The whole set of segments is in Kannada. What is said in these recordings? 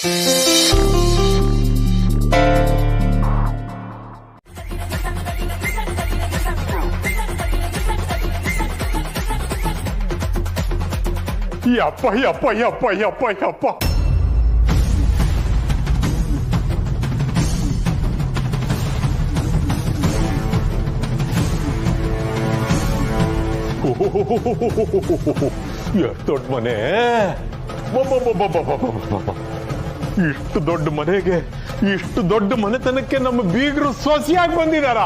ಯಪ್ಪ ಯಪ್ಪ ಯಪ್ಪ ಯಪ್ಪ ಯಪ್ಪ ಎಷ್ಟು ದೊಡ್ಡ ಮನೆ, ಇಷ್ಟು ದೊಡ್ಡ ಮನೆಗೆ ಇಷ್ಟು ದೊಡ್ಡ ಮನೆತನಕ್ಕೆ ನಮ್ಮ ಬೀಗರು ಸೊಸೆಯಾಗಿ ಬಂದಿದಾರ.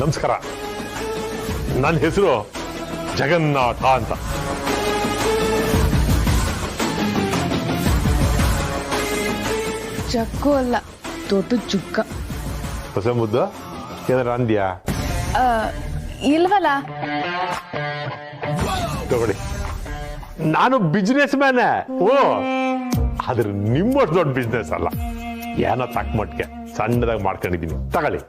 ನಮಸ್ಕಾರ, ನನ್ನ ಹೆಸರು ಜಗನ್ನಾಥ ಅಂತ. ಜಗ್ಗು ಅಲ್ಲ, ದೊಡ್ಡ ಜುಗ್ಗ. ಹೊಸ ಮುದ್ದು ಏನಾರ ಅಂದ್ಯಾ? ಇಲ್ವಲ್ಲ. ತಗೊಳ್ಳಿ, ನಾನು ಬಿಸ್ನೆಸ್ ಮ್ಯಾನೆ. ಓ, ಆದ್ರೆ ನಿಮ್ಮಷ್ಟು ದೊಡ್ಡ ಬಿಸ್ನೆಸ್ ಅಲ್ಲ, ಏನೋ ತಕ್ಕ ಮಟ್ಟಿಗೆ ಸಣ್ಣದಾಗಿ ಮಾಡ್ಕೊಂಡಿದ್ದೀನಿ. ತಗೊಳ್ಳಿ.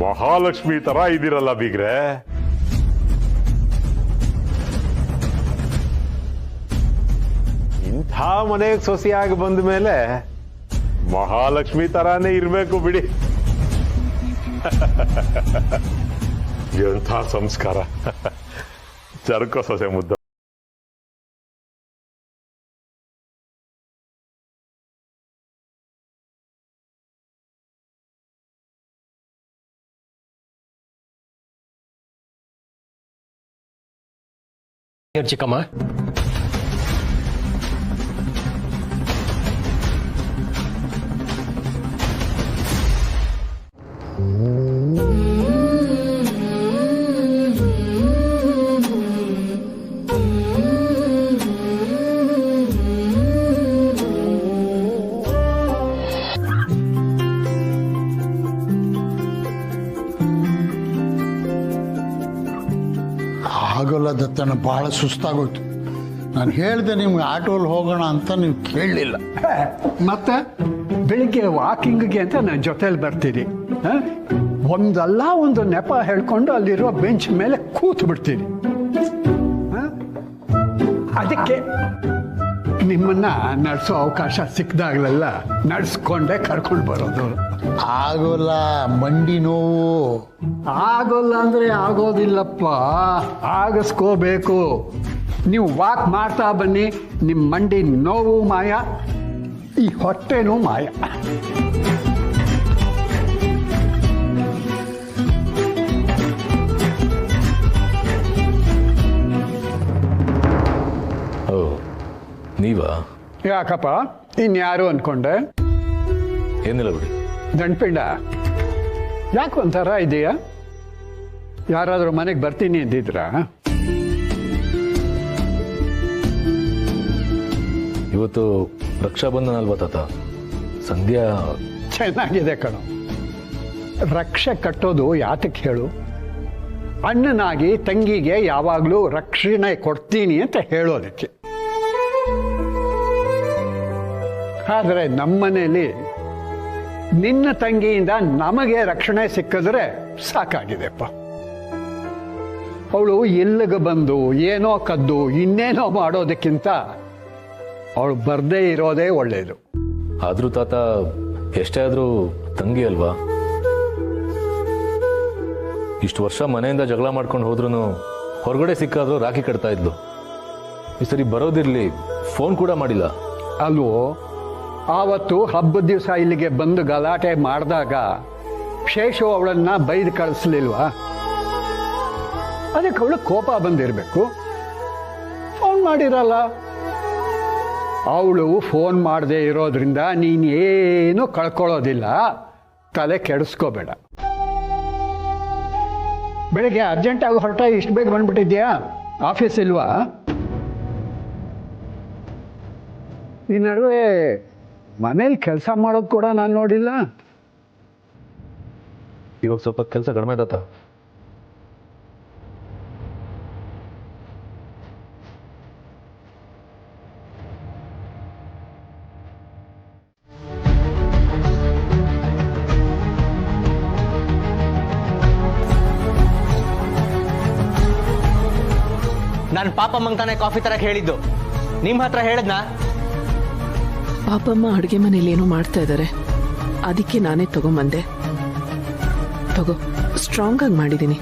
ಮಹಾಲಕ್ಷ್ಮಿ ತರ ಇದಿರಲ್ಲ ಬೀಗ್ರೆ. ಇಂಥ ಮನೆಗೆ ಸೊಸೆಯಾಗಿ ಬಂದ ಮೇಲೆ ಮಹಾಲಕ್ಷ್ಮಿ ತರಾನೇ ಇರ್ಬೇಕು ಬಿಡಿ. ಎಂಥ ಸಂಸ್ಕಾರ. ಚರ್ಕೋ ಸೊಸೆ ಮುದ್ದ. ಚಿಕ್ಕಮ್ಮ, ಆಗೋಲ್ಲ ದತ್ತಣ್ಣ, ಬಹಳ ಸುಸ್ತಾಗೋಯ್ತು. ನಾನು ಹೇಳಿದೆ ನಿಮ್ಗೆ ಆಟೋಲ್ಲಿ ಹೋಗೋಣ ಅಂತ, ನೀವು ಕೇಳಲಿಲ್ಲ. ಮತ್ತೆ ಬೆಳಿಗ್ಗೆ ವಾಕಿಂಗ್ಗೆ ಅಂತ ನಾನು ಜೊತೆಲಿ ಬರ್ತೀನಿ. ಒಂದಲ್ಲ ಒಂದು ನೆಪ ಹೇಳ್ಕೊಂಡು ಅಲ್ಲಿರೋ ಬೆಂಚ್ ಮೇಲೆ ಕೂತು ಬಿಡ್ತೀನಿ. ಅದಕ್ಕೆ ನಿಮ್ಮನ್ನ ನಡೆಸೋ ಅವಕಾಶ ಸಿಕ್ಕಿದಾಗಲೆಲ್ಲ ನಡೆಸ್ಕೊಂಡೇ ಕರ್ಕೊಂಡು ಬರೋದು. ಆಗೋಲ್ಲ, ಮಂಡಿ ನೋವು. ಆಗೋಲ್ಲ ಅಂದ್ರೆ ಆಗೋದಿಲ್ಲಪ್ಪ, ಆಗಿಸ್ಕೋಬೇಕು. ನೀವು ವಾಕ್ ಮಾಡ್ತಾ ಬನ್ನಿ, ನಿಮ್ಮ ಮಂಡಿ ನೋವು ಮಾಯ, ಈ ಹೊಟ್ಟೆನೂ ಮಾಯ. ಓ ನೀವಾ? ಯಾಕಪ್ಪ, ಇನ್ಯಾರು ಅನ್ಕೊಂಡೆ? ಏನಿಲ್ಲ ಬಿಡಿ. ಗಂಡ್ಪಿಂಡ ಯಾಕೆ ಒಂಥರ ಇದೆಯಾ? ಯಾರಾದರೂ ಮನೆಗೆ ಬರ್ತೀನಿ ಅಂದಿದ್ರಾ? ಇವತ್ತು ರಕ್ಷಾಬಂಧನ ಅಲ್ವಾ ತಾತ? ಸಂಧ್ಯಾ ಚೆನ್ನಾಗಿದೆ ಕಣೋ. ರಕ್ಷೆ ಕಟ್ಟೋದು ಯಾತಕ್ಕೆ ಹೇಳು? ಅಣ್ಣನಾಗಿ ತಂಗಿಗೆ ಯಾವಾಗಲೂ ರಕ್ಷಣೆ ಕೊಡ್ತೀನಿ ಅಂತ ಹೇಳೋದಕ್ಕೆ. ಆದರೆ ನಮ್ಮನೇಲಿ ನಿನ್ನ ತಂಗಿಯಿಂದ ನಮಗೆ ರಕ್ಷಣೆ ಸಿಕ್ಕಿದ್ರೆ ಸಾಕಾಗಿದೆಪ್ಪ. ಅವಳು ಎಲ್ಲಿಗೆ ಬಂದು ಏನೋ ಕದ್ದು ಇನ್ನೇನೋ ಮಾಡೋದಕ್ಕಿಂತ ಅವಳು ಬರ್ದೇ ಇರೋದೇ ಒಳ್ಳೆಯದು. ಆದ್ರೂ ತಾತ, ಎಷ್ಟೇ ಆದ್ರೂ ತಂಗಿ ಅಲ್ವಾ? ಇಷ್ಟು ವರ್ಷ ಮನೆಯಿಂದ ಜಗಳ ಮಾಡ್ಕೊಂಡು ಹೋದ್ರೂ ಹೊರಗಡೆ ಸಿಕ್ಕಾದ್ರೂ ರಾಖಿ ಕಟ್ತಾ ಇದ್ಲು. ಈ ಸರಿ ಬರೋದಿರ್ಲಿ, ಫೋನ್ ಕೂಡ ಮಾಡಿಲ್ಲ. ಅಲ್ವೋ, ಆವತ್ತು ಹಬ್ಬದ ದಿವಸ ಇಲ್ಲಿಗೆ ಬಂದು ಗಲಾಟೆ ಮಾಡಿದಾಗ ಶೇಷು ಅವಳನ್ನ ಬೈದು ಕಳಿಸ್ಲಿಲ್ವಾ? ಅದಕ್ಕೆ ಅವಳು ಕೋಪ ಬಂದಿರಬೇಕು. ಫೋನ್ ಮಾಡಿರಲ್ಲ. ಅವಳು ಫೋನ್ ಮಾಡದೆ ಇರೋದ್ರಿಂದ ನೀನೇನು ಕಳ್ಕೊಳ್ಳೋದಿಲ್ಲ, ತಲೆ ಕೆಡಿಸ್ಕೋಬೇಡ. ಬೆಳಗ್ಗೆ ಅರ್ಜೆಂಟಾಗಿ ಹೊರಟ ಇಷ್ಟು ಬೇಗ ಬಂದ್ಬಿಟ್ಟಿದ್ಯಾ? ಆಫೀಸ್ ಇಲ್ವಾ? ಈ ನಡುವೆ ಮನೇಲಿ ಕೆಲಸ ಮಾಡೋದು ಕೂಡ ನಾನು ನೋಡಿಲ್ಲ. ಇವಾಗ ಸ್ವಲ್ಪ ಕೆಲಸ ಕಡಿಮೆ ಆಯ್ತಾ? ನಾನು ಪಾಪಮ್ಮಂಗ್ ತಾನೇ ಕಾಫಿ ತರಕ್ ಹೇಳಿದ್ದು, ನಿಮ್ಮ ಹತ್ರ ಹೇಳದ್ನಾ? ಪಾಪಮ್ಮ ಅಡುಗೆ ಮನೇಲಿ ಏನೋ ಮಾಡ್ತಾ ಇದ್ದಾರೆ, ಅದಕ್ಕೆ ನಾನೇ ತಗೊಂಬಂದೆ. ತಗೋ, ಸ್ಟ್ರಾಂಗ್ ಆಗಿ ಮಾಡಿದ್ದೀನಿ.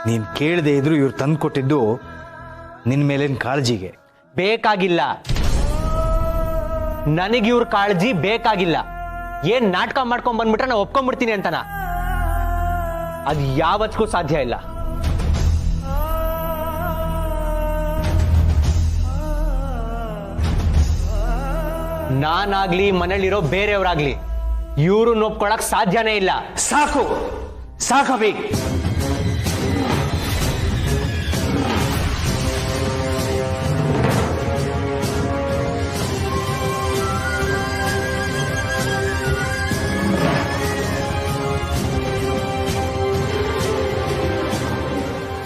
ನೀನು ಕೇಳದೆ ಇದ್ರು ಇವ್ರು ತಂದು ಕೊಟ್ಟಿದ್ದು ನಿನ್ನ ಮೇಲಿನ ಕಾಳಜಿಗೆ. ಬೇಕಾಗಿಲ್ಲ, ನನಗೆ ಇವ್ರ ಕಾಳಜಿ ಬೇಕಾಗಿಲ್ಲ. ಏನ್ ನಾಟಕ ಮಾಡ್ಕೊಂಡ್ ಬಂದ್ಬಿಟ್ರೆ ನಾ ಒಪ್ಕೊಂಡ್ಬಿಡ್ತೀನಿ ಅಂತನಾ? ಅದು ಯಾವತ್ತಿಗೂ ಸಾಧ್ಯ ಇಲ್ಲ. ನಾನಾಗ್ಲಿ ಮನೇಲಿರೋ ಬೇರೆಯವ್ರಾಗ್ಲಿ ಇವರು ಒಪ್ಕೊಳಕ್ ಸಾಧ್ಯನೇ ಇಲ್ಲ. ಸಾಕು ಸಾಕಬಿ.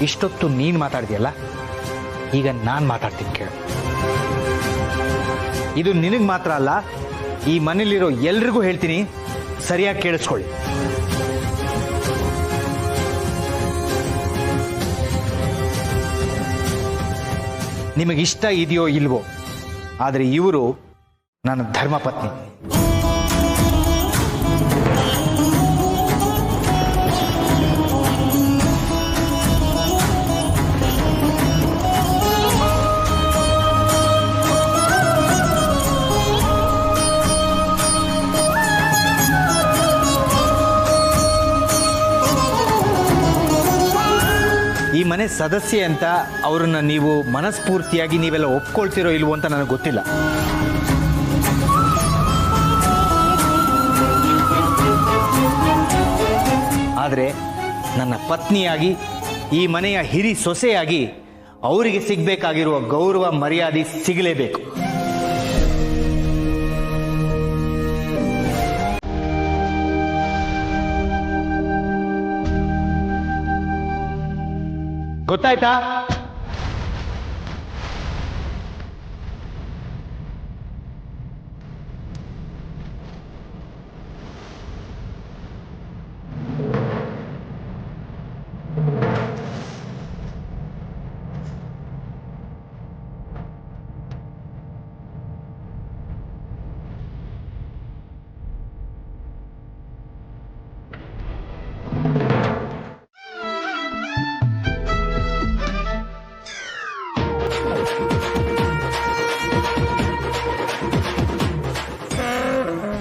ಇಷ್ಟೊತ್ತು ನೀನು ಮಾತಾಡ್ತೀಯಲ್ಲ, ಈಗ ನಾನು ಮಾತಾಡ್ತೀನಿ ಕೇಳು. ಇದು ನಿನಗೆ ಮಾತ್ರ ಅಲ್ಲ, ಈ ಮನೇಲಿರೋ ಎಲ್ರಿಗೂ ಹೇಳ್ತೀನಿ, ಸರಿಯಾಗಿ ಕೇಳಿಸ್ಕೊಳ್ಳಿ. ನಿಮಗಿಷ್ಟ ಇದೆಯೋ ಇಲ್ವೋ, ಆದರೆ ಇವರು ನನ್ನ ಧರ್ಮಪತ್ನಿ. ಈ ಮನೆ ಸದಸ್ಯೆ ಅಂತ ಅವ್ರನ್ನ ನೀವು ಮನಸ್ಫೂರ್ತಿಯಾಗಿ ನೀವೆಲ್ಲ ಒಪ್ಕೊಳ್ತಿರೋ ಇಲ್ವೋ ಅಂತ ನನಗೆ ಗೊತ್ತಿಲ್ಲ. ಆದರೆ ನನ್ನ ಪತ್ನಿಯಾಗಿ, ಈ ಮನೆಯ ಹಿರಿ ಸೊಸೆಯಾಗಿ ಅವರಿಗೆ ಸಿಗಬೇಕಾಗಿರುವ ಗೌರವ ಮರ್ಯಾದೆ ಸಿಗಲೇಬೇಕು. ಗೊತ್ತಾಯ್ತಾ?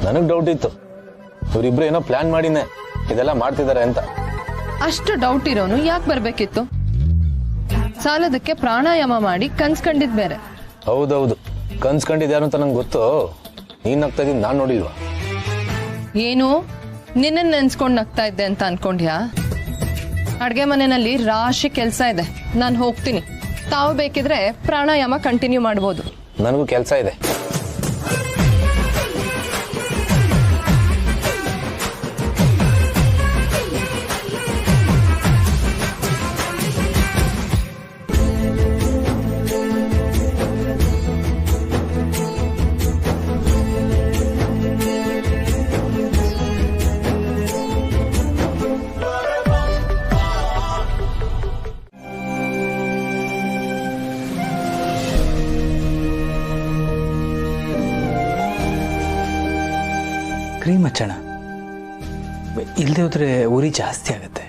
ನನಗೆ ಡೌಟ್ ಇತ್ತು, ಇವರಿಬ್ರು ಏನೋ ಪ್ಲಾನ್ ಮಾಡಿನೇ ಇದೆಲ್ಲ ಮಾಡ್ತಿದ್ದಾರೆ ಅಂತ. ಅಷ್ಟು ಡೌಟ್ ಇರೋನು ಯಾಕೆ ಬರ್ಬೇಕಿತ್ತು? ಸಾಲದಕ್ಕೆ ಪ್ರಾಣಾಯಾಮ ಮಾಡಿ ಕನ್ಸ್ಕೊಂಡಿದ್ ಬೇರೆ. ಹೌದೌದು, ಕನ್ಸ್ಕೊಂಡಿದ್ ಯಾರು ಅಂತ ನಂಗೆ ಗೊತ್ತು. ನೀನ್ ನಗ್ತಾ ಇದ್ದೀನಿ, ನಾನು ನೋಡಿಲ್ವಾ? ಏನು ನಿನ್ನ ನೆನ್ಸ್ಕೊಂಡ್ ನಗ್ತಾ ಇದ್ದೆ ಅಂತ ಅನ್ಕೊಂಡ್ಯಾ? ಅಡುಗೆ ಮನೆಯಲ್ಲಿ ರಾಶಿ ಕೆಲಸ ಇದೆ, ನಾನು ಹೋಗ್ತೀನಿ. ತಾವು ಬೇಕಿದ್ರೆ ಪ್ರಾಣಾಯಾಮ ಕಂಟಿನ್ಯೂ ಮಾಡ್ಬೋದು. ನನಗೂ ಕೆಲಸ ಇದೆ. ಕ್ರೀಮ್ ಹಚ್ಚೋಣ, ಇಲ್ಲದೆ ಹೋದ್ರೆ ಉರಿ ಜಾಸ್ತಿ ಆಗುತ್ತೆ.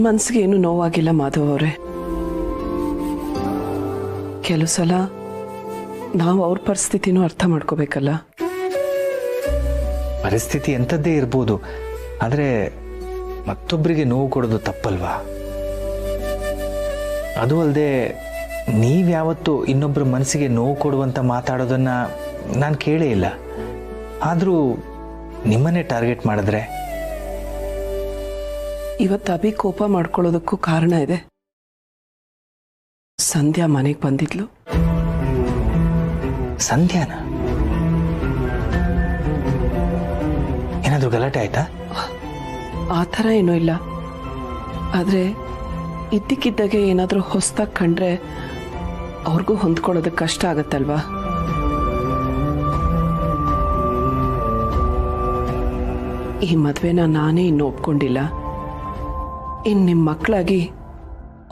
ಮನ್ಸಿಗೆ ಏನು ನೋವಾಗಿಲ್ಲ ಮಾಧವ್ ಅವರೇ. ಕೆಲವು ಸಲ ನಾವು ಅವ್ರ ಪರಿಸ್ಥಿತಿನೂ ಅರ್ಥ ಮಾಡ್ಕೋಬೇಕಲ್ಲ. ಪರಿಸ್ಥಿತಿ ಎಂಥದ್ದೇ ಇರ್ಬೋದು, ಆದರೆ ಮತ್ತೊಬ್ಬರಿಗೆ ನೋವು ಕೊಡೋದು ತಪ್ಪಲ್ವಾ? ಅದು ಅಲ್ಲದೆ ನೀವ್ಯಾವತ್ತೂ ಇನ್ನೊಬ್ಬರ ಮನಸ್ಸಿಗೆ ನೋವು ಕೊಡುವಂತ ಮಾತಾಡೋದನ್ನ ನಾನು ಕೇಳೇ ಇಲ್ಲ. ಆದರೂ ನಿಮ್ಮನ್ನೇ ಟಾರ್ಗೆಟ್ ಮಾಡಿದ್ರೆ? ಇವತ್ತು ಅಭಿ ಕೋಪ ಮಾಡ್ಕೊಳ್ಳೋದಕ್ಕೂ ಕಾರಣ ಇದೆ. ಸಂಧ್ಯಾ ಮನೆಗೆ ಬಂದಿದ್ಲು. ಸಂಧ್ಯಾನ? ಏನಾದರೂ ಗಲಾಟೆ ಆಯ್ತಾ? ಆ ಥರ ಏನೂ ಇಲ್ಲ. ಆದರೆ ಇದ್ದಕ್ಕಿದ್ದಾಗೆ ಏನಾದರೂ ಹೊಸ್ದಾಗಿ ಕಂಡ್ರೆ ಅವ್ರಿಗೂ ಹೊಂದ್ಕೊಳ್ಳೋದಕ್ಕೆ ಕಷ್ಟ ಆಗತ್ತಲ್ವಾ? ಈ ಮದುವೆನ ನಾನೇ ಇನ್ನು ಒಪ್ಕೊಂಡಿಲ್ಲ. ಇನ್ನು ನಿಮ್ಮ ಮಕ್ಕಳಾಗಿ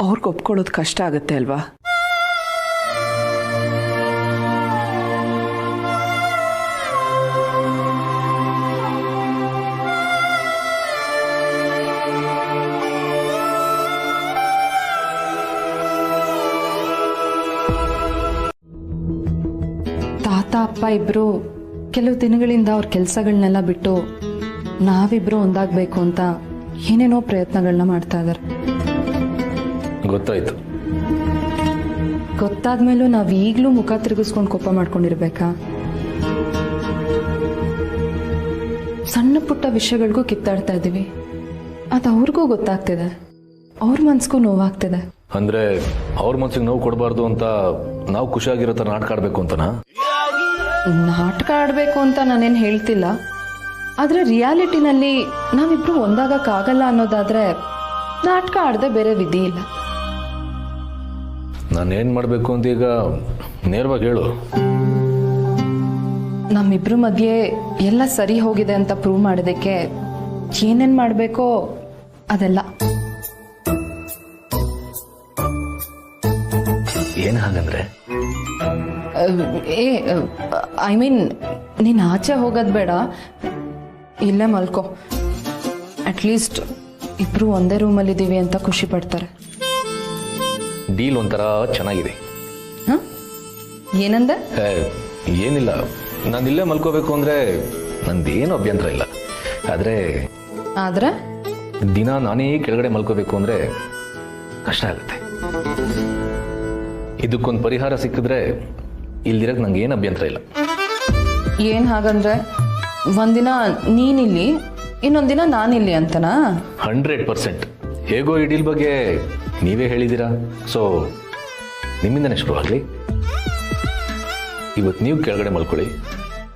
ಅವ್ರಿಗೆ ಒಪ್ಕೊಳ್ಳೋದು ಕಷ್ಟ ಆಗುತ್ತೆ ಅಲ್ವಾ? ತಾತ ಅಪ್ಪ ಇಬ್ರು ಕೆಲವು ದಿನಗಳಿಂದ ಅವ್ರ ಕೆಲಸಗಳನ್ನೆಲ್ಲ ಬಿಟ್ಟು ನಾವಿಬ್ರು ಒಂದಾಗಬೇಕು ಅಂತ ಏನೇನೋ ಪ್ರಯತ್ನಗಳನ್ನ ಮಾಡ್ತಾ ಇದ್ದಾರೆ. ಗೊತ್ತಾಯ್ತು. ಗೊತ್ತಾದ್ಮೇಲೂ ನಾವ್ ಈಗ್ಲೂ ಮುಖ ತಿರುಗಿಸ್ಕೊಂಡು ಕೋಪ ಮಾಡ್ಕೊಂಡಿರ್ಬೇಕಾ? ಸಣ್ಣ ಪುಟ್ಟ ವಿಷಯಗಳಿಗೂ ಕಿತ್ತಾಡ್ತಾ ಇದೀವಿ. ಅದು ಅವ್ರಿಗೂ ಗೊತ್ತಾಗ್ತಿದೆ, ಅವ್ರ ಮನ್ಸಿಗೂ ನೋವಾಗ್ತಿದೆ. ಅಂದ್ರೆ ಅವ್ರ ಮನ್ಸಿಗೆ ನೋವು ಕೊಡಬಾರ್ದು ಅಂತ ನಾವು ಖುಷಿಯಾಗಿರೋ ಥರ ನಾಟಕ ಆಡ್ಬೇಕು ಅಂತನಾ? ನಾಟಕ ಆಡ್ಬೇಕು ಅಂತ ನಾನೇನು ಹೇಳ್ತಿಲ್ಲ. ಆದ್ರೆ ರಿಯಾಲಿಟಿನಲ್ಲಿ ನಾವಿಬ್ರು ಒಂದಾಗಕ್ಕಾಗಲ್ಲ ಅನ್ನೋದಾದ್ರೆ ನಾಟಕ ಆಡದೆ ಬೇರೆ ವಿಧಿ ಇಲ್ಲ. ನಾನೇನ್ ಮಾಡ್ಬೇಕು ಅಂತ ಈಗ ನೇರವಾಗಿ ಹೇಳು. ನಮ್ಮಿಬ್ರ ಮಧ್ಯೆ ಎಲ್ಲ ಸರಿ ಹೋಗಿದೆ ಅಂತ ಪ್ರೂವ್ ಮಾಡೋದಕ್ಕೆ ಏನೇನ್ ಮಾಡ್ಬೇಕೋ ಅದೆಲ್ಲ. ಏನ್ ಹಾಗಂದ್ರೆ? ಐ ಮೀನ್ ನೀನ್ ಆಚೆ ಹೋಗೋದ್ ಬೇಡ, ಇಲ್ಲೇ ಮಲ್ಕೋ. ಅಟ್ಲೀಸ್ಟ್ ಇಬ್ರು ಒಂದೇ ರೂಮಲ್ಲಿದ್ದೀವಿ ಅಂತ ಖುಷಿ ಪಡ್ತಾರೆ. ಡೀಲ್ ಒಂಥರ ಚೆನ್ನಾಗಿದೆ. ಏನಂದೆ? ಏನಿಲ್ಲ, ನಾನು ಇಲ್ಲೇ ಮಲ್ಕೋಬೇಕು ಅಂದ್ರೆ ನಂದೇನು ಅಭ್ಯಂತರ ಇಲ್ಲ. ಆದ್ರೆ ದಿನ ನಾನೇ ಕೆಳಗಡೆ ಮಲ್ಕೋಬೇಕು ಅಂದ್ರೆ ಕಷ್ಟ ಆಗುತ್ತೆ. ಇದಕ್ಕೊಂದು ಪರಿಹಾರ ಸಿಕ್ಕಿದ್ರೆ ಇಲ್ದಿರಕ್ ನಂಗೆ ಏನು ಅಭ್ಯಂತರ ಇಲ್ಲ. ಏನ್ ಹಾಗಂದ್ರೆ ಒಂದಿನ ನೀನಿಲ್ಲಿ ಇನ್ನೊಂದಿನ ನಾನಿಲ್ಲಿ ಅಂತನಾ? 100%. ಹೇಗೋ ಈ ಡೀಲ್ ಬಗ್ಗೆ ನೀವೇ ಹೇಳಿದ್ದೀರಾ, ಸೊ ನಿಮ್ಮಿಂದನೇ ಶುರು ಆಗಲಿ. ಇವತ್ತು ನೀವು ಕೆಳಗಡೆ ಮಲ್ಕೊಳ್ಳಿ,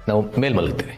ನಾವು ಮೇಲ್ ಮಲಗ್ತೀವಿ.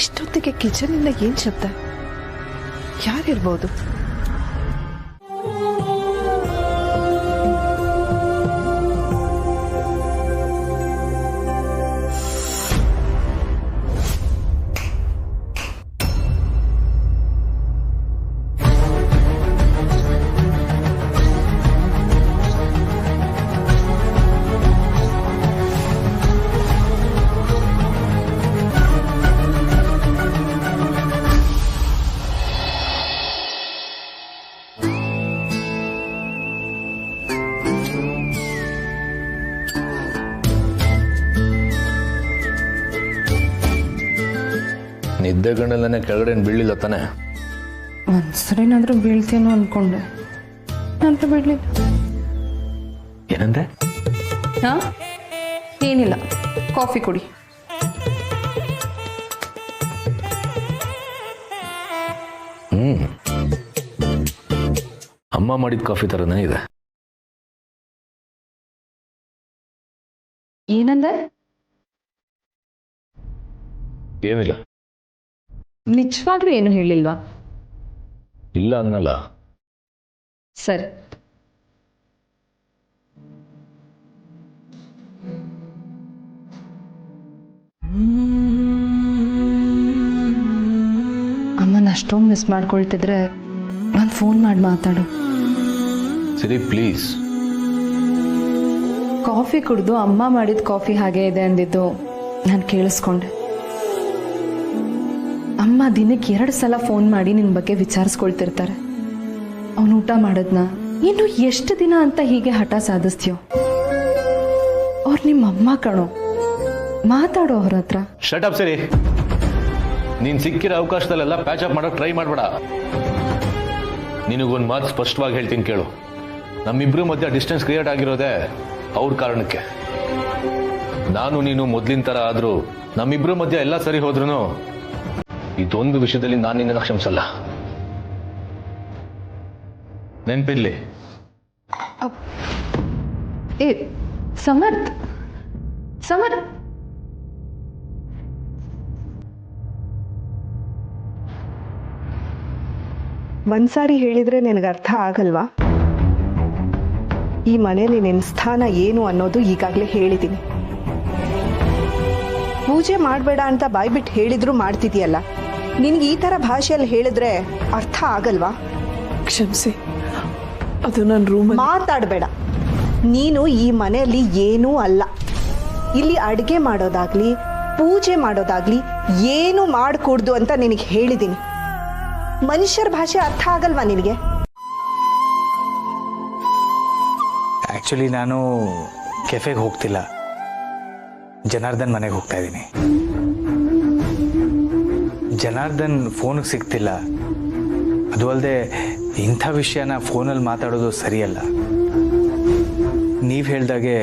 ಇಷ್ಟೊತ್ತಿಗೆ ಕಿಚನಿಂದ ಏನ್ ಶಬ್ದ? ಯಾರಿರ್ಬೋದು? ನಿದ್ದೆಗಣ್ಣಲ್ಲೇ ಕೆಳಗಡೆ ಬೀಳಿಲ್ಲ ತಾನೆ? ಒಂದ್ಸರಿನಾದ್ರೂ ಬೀಳ್ತೇನೋ ಅನ್ಕೊಂಡೆ, ನಂತರ ಬೀಳ್ಲಿಲ್ಲ. ಏನಂದೆ? ಹಾ, ಏನಿಲ್ಲ, ಕಾಫಿ ಕುಡಿ. ಅಮ್ಮ ಮಾಡಿದ ಕಾಫಿ ಥರನೇ ಇದೆ. ಏನಂದೆ? ಏನಿಲ್ಲ. ನಿಜವಾಗ್ಲೂ ಏನು ಹೇಳಿಲ್ವಾ? ಇಲ್ಲ ಅನ್ನಲ್ಲ. ಸರಿ. ಅಮ್ಮನ ಅಷ್ಟೊಂದು ಮಿಸ್ ಮಾಡ್ಕೊಳ್ತಿದ್ರೆ ನಾನು ಫೋನ್ ಮಾಡಿ ಮಾತಾಡು. ಸರಿ ಪ್ಲೀಸ್. ಕಾಫಿ ಕುಡಿದು ಅಮ್ಮ ಮಾಡಿದ ಕಾಫಿ ಹಾಗೆ ಇದೆ ಅಂದಿದ್ದು ನಾನು ಕೇಳಿಸ್ಕೊಂಡೆ. ಅಮ್ಮ ದಿನಕ್ಕೆ 2 ಸಲ ಫೋನ್ ಮಾಡಿ ನಿನ್ನ ಬಗ್ಗೆ ವಿಚಾರಿಸ್ಕೊಳ್ತಿರ್ತಾರೆ. ಅವನು ಊಟ ಮಾಡೋದ್ನ ಇನ್ನು ಎಷ್ಟು ದಿನ ಅಂತ ಹೀಗೆ ಹಠ ಸಾಧಿಸ್ತೀಯೋ? ಅವ್ರು ನಿಮ್ಮ ಅಮ್ಮ ಕಣೋ, ಮಾತಾಡೋ ಅವ್ರ ಹತ್ರ. ಶಟ್ ಅಪ್ ಸರಿ. ನೀನ್ ಸಿಕ್ಕಿರೋ ಅವಕಾಶದಲ್ಲೆಲ್ಲ ಪ್ಯಾಚ್ ಅಪ್ ಮಾಡೋಕೆ ಟ್ರೈ ಮಾಡಬೇಡ. ನಿನಗೊಂದು ಮಾತು ಸ್ಪಷ್ಟವಾಗಿ ಹೇಳ್ತೀನಿ ಕೇಳು. ನಮ್ಮಿಬ್ರು ಮಧ್ಯೆ ಡಿಸ್ಟೆನ್ಸ್ ಕ್ರಿಯೇಟ್ ಆಗಿರೋದೇ ಅವ್ರ ಕಾರಣಕ್ಕೆ. ನಾನು ನೀನು ಮೊದ್ಲಿನ ತರ ಆದ್ರೂ ನಮ್ಮಿಬ್ರು ಮಧ್ಯೆ ಎಲ್ಲ ಸರಿ ಹೋದ್ರೂ ಇದೊಂದು ವಿಷಯದಲ್ಲಿ ನಾನು ನಿನ್ನ ಕ್ಷಮಿಸಲ್ಲ. ನೆನ್ಪಿರ್ಲಿ. ಏ ಸಮರ್ಥ್, ಸಮರ್ಥ್, ಒಂದ್ಸಾರಿ ಹೇಳಿದ್ರೆ ನಿನಗೆ ಅರ್ಥ ಆಗಲ್ವಾ? ಈ ಮನೆಯಲ್ಲಿ ನಿನ್ನ ಸ್ಥಾನ ಏನು ಅನ್ನೋದು ಈಗಾಗಲೇ ಹೇಳಿದ್ದೀನಿ. ಪೂಜೆ ಮಾಡಬೇಡ ಅಂತ ಬಾಯ್ಬಿಟ್ಟು ಹೇಳಿದ್ರು ಮಾಡ್ತಿದ್ಯಲ್ಲ, ನಿನ್ಗೆ ಈ ಥರ ಭಾಷೆಯಲ್ಲಿ ಹೇಳಿದ್ರೆ ಅರ್ಥ ಆಗಲ್ವಾ? ಕ್ಷಮಿಸಿ, ಅದು ನನ್ನ ರೂಮ್. ಮಾತಾಡಬೇಡ. ನೀನು ಈ ಮನೆಯಲ್ಲಿ ಏನೂ ಅಲ್ಲ. ಇಲ್ಲಿ ಅಡುಗೆ ಮಾಡೋದಾಗ್ಲಿ, ಪೂಜೆ ಮಾಡೋದಾಗ್ಲಿ ಏನು ಮಾಡಕೂಡ್ದು ಅಂತ ನಿನಗೆ ಹೇಳಿದ್ದೀನಿ. ಮನುಷ್ಯರ ಭಾಷೆ ಅರ್ಥ ಆಗಲ್ವಾ ನಿನಗೆ? ಆ್ಯಕ್ಚುಲಿ ನಾನು ಕೆಫೆಗೆ ಹೋಗ್ತಿಲ್ಲ, ಜನಾರ್ದನ್ ಮನೆಗೆ ಹೋಗ್ತಾ ಇದ್ದೀನಿ. ಜನಾರ್ದನ್ ಫೋನಿಗೆ ಸಿಗ್ತಿಲ್ಲ. ಅದು ಅಲ್ಲದೆ ಇಂಥ ವಿಷಯನ ಫೋನಲ್ಲಿ ಮಾತಾಡೋದು ಸರಿಯಲ್ಲ. ನೀವು ಹೇಳ್ದಾಗೆ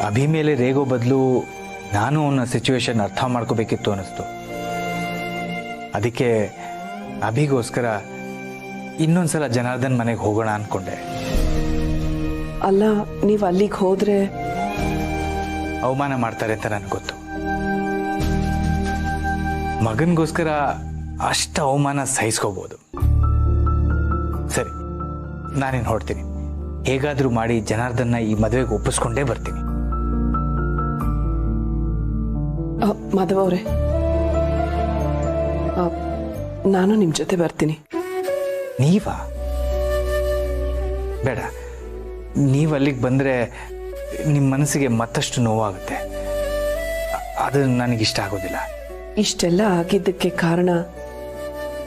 ಅಭಿ ಮೇಲೆ ರೇಗೋ ಬದಲು ನಾನು ಅವನ ಸಿಚುವೇಶನ್ ಅರ್ಥ ಮಾಡ್ಕೋಬೇಕಿತ್ತು ಅನ್ನಿಸ್ತು. ಅದಕ್ಕೆ ಅಭಿಗೋಸ್ಕರ ಇನ್ನೊಂದ್ಸಲ ಜನಾರ್ದನ್ ಮನೆಗೆ ಹೋಗೋಣ ಅಂದ್ಕೊಂಡೆ. ಅಲ್ಲ, ನೀವು ಅಲ್ಲಿಗೆ ಹೋದ್ರೆ ಅವಮಾನ ಮಾಡ್ತಾರೆ ಅಂತ ನನಗೆ ಗೊತ್ತು. ಮಗನಿಗೋಸ್ಕರ ಅಷ್ಟು ಅವಮಾನ ಸಹಿಸ್ಕೋಬೋದು. ಸರಿ, ನಾನೇನು ಹೊರಡ್ತೀನಿ. ಹೇಗಾದರೂ ಮಾಡಿ ಜನಾರ್ದನ್ನ ಈ ಮದುವೆಗೆ ಒಪ್ಪಿಸ್ಕೊಂಡೇ ಬರ್ತೀನಿ. ಮಾಧವ ಅವರೇ, ನಾನು ನಿಮ್ಮ ಜೊತೆ ಬರ್ತೀನಿ. ನೀವಾ? ಬೇಡ, ನೀವು ಅಲ್ಲಿಗೆ ಬಂದರೆ ನಿಮ್ಮ ಮನಸ್ಸಿಗೆ ಮತ್ತಷ್ಟು ನೋವಾಗುತ್ತೆ. ಅದು ನನಗಿಷ್ಟ ಆಗೋದಿಲ್ಲ. ಇಷ್ಟೆಲ್ಲ ಆಗಿದ್ದಕ್ಕೆ ಕಾರಣ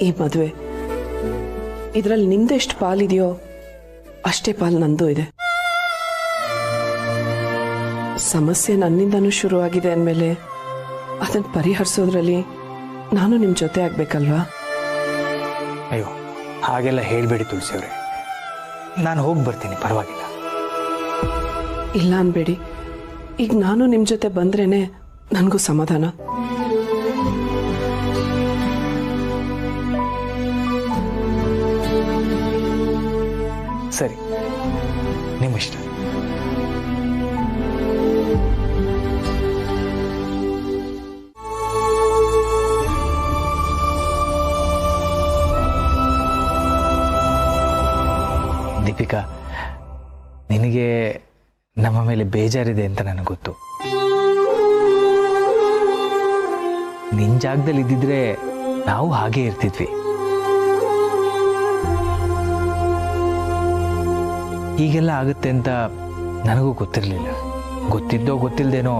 ಈ ಮದುವೆ. ಇದರಲ್ಲಿ ನಿಮ್ದೆಷ್ಟು ಪಾಲಿದೆಯೋ ಅಷ್ಟೇ ಪಾಲು ನಂದು ಇದೆ. ಸಮಸ್ಯೆ ನನ್ನಿಂದನೂ ಶುರುವಾಗಿದೆ ಅಂದಮೇಲೆ ಅದನ್ನು ಪರಿಹರಿಸೋದ್ರಲ್ಲಿ ನಾನು ನಿಮ್ಮ ಜೊತೆ ಆಗ್ಬೇಕಲ್ವಾ? ಅಯ್ಯೋ, ಹಾಗೆಲ್ಲ ಹೇಳಬೇಡಿ ತುಳಸಿಯವ್ರೆ. ನಾನು ಹೋಗಿ ಬರ್ತೀನಿ, ಪರವಾಗಿಲ್ಲ. ಇಲ್ಲ ಅನ್ಬೇಡಿ. ಈಗ ನಾನು ನಿಮ್ಮ ಜೊತೆ ಬಂದ್ರೇನೆ ನನಗೂ ಸಮಾಧಾನ. ಸರಿ, ನಿಮ್ಮಿಷ್ಟ. ದೀಪಿಕಾ, ನಿನಗೆ ನಮ್ಮ ಮೇಲೆ ಬೇಜಾರಿದೆ ಅಂತ ನನಗೆ ಗೊತ್ತು. ನಿನ್ನ ಜಾಗದಲ್ಲಿ ಇದ್ದಿದ್ರೆ ನಾವು ಹಾಗೆ ಇರ್ತಿದ್ವಿ. ಹೀಗೆಲ್ಲ ಆಗುತ್ತೆ ಅಂತ ನನಗೂ ಗೊತ್ತಿರಲಿಲ್ಲ. ಗೊತ್ತಿದ್ದೋ ಗೊತ್ತಿಲ್ಲದೇನೋ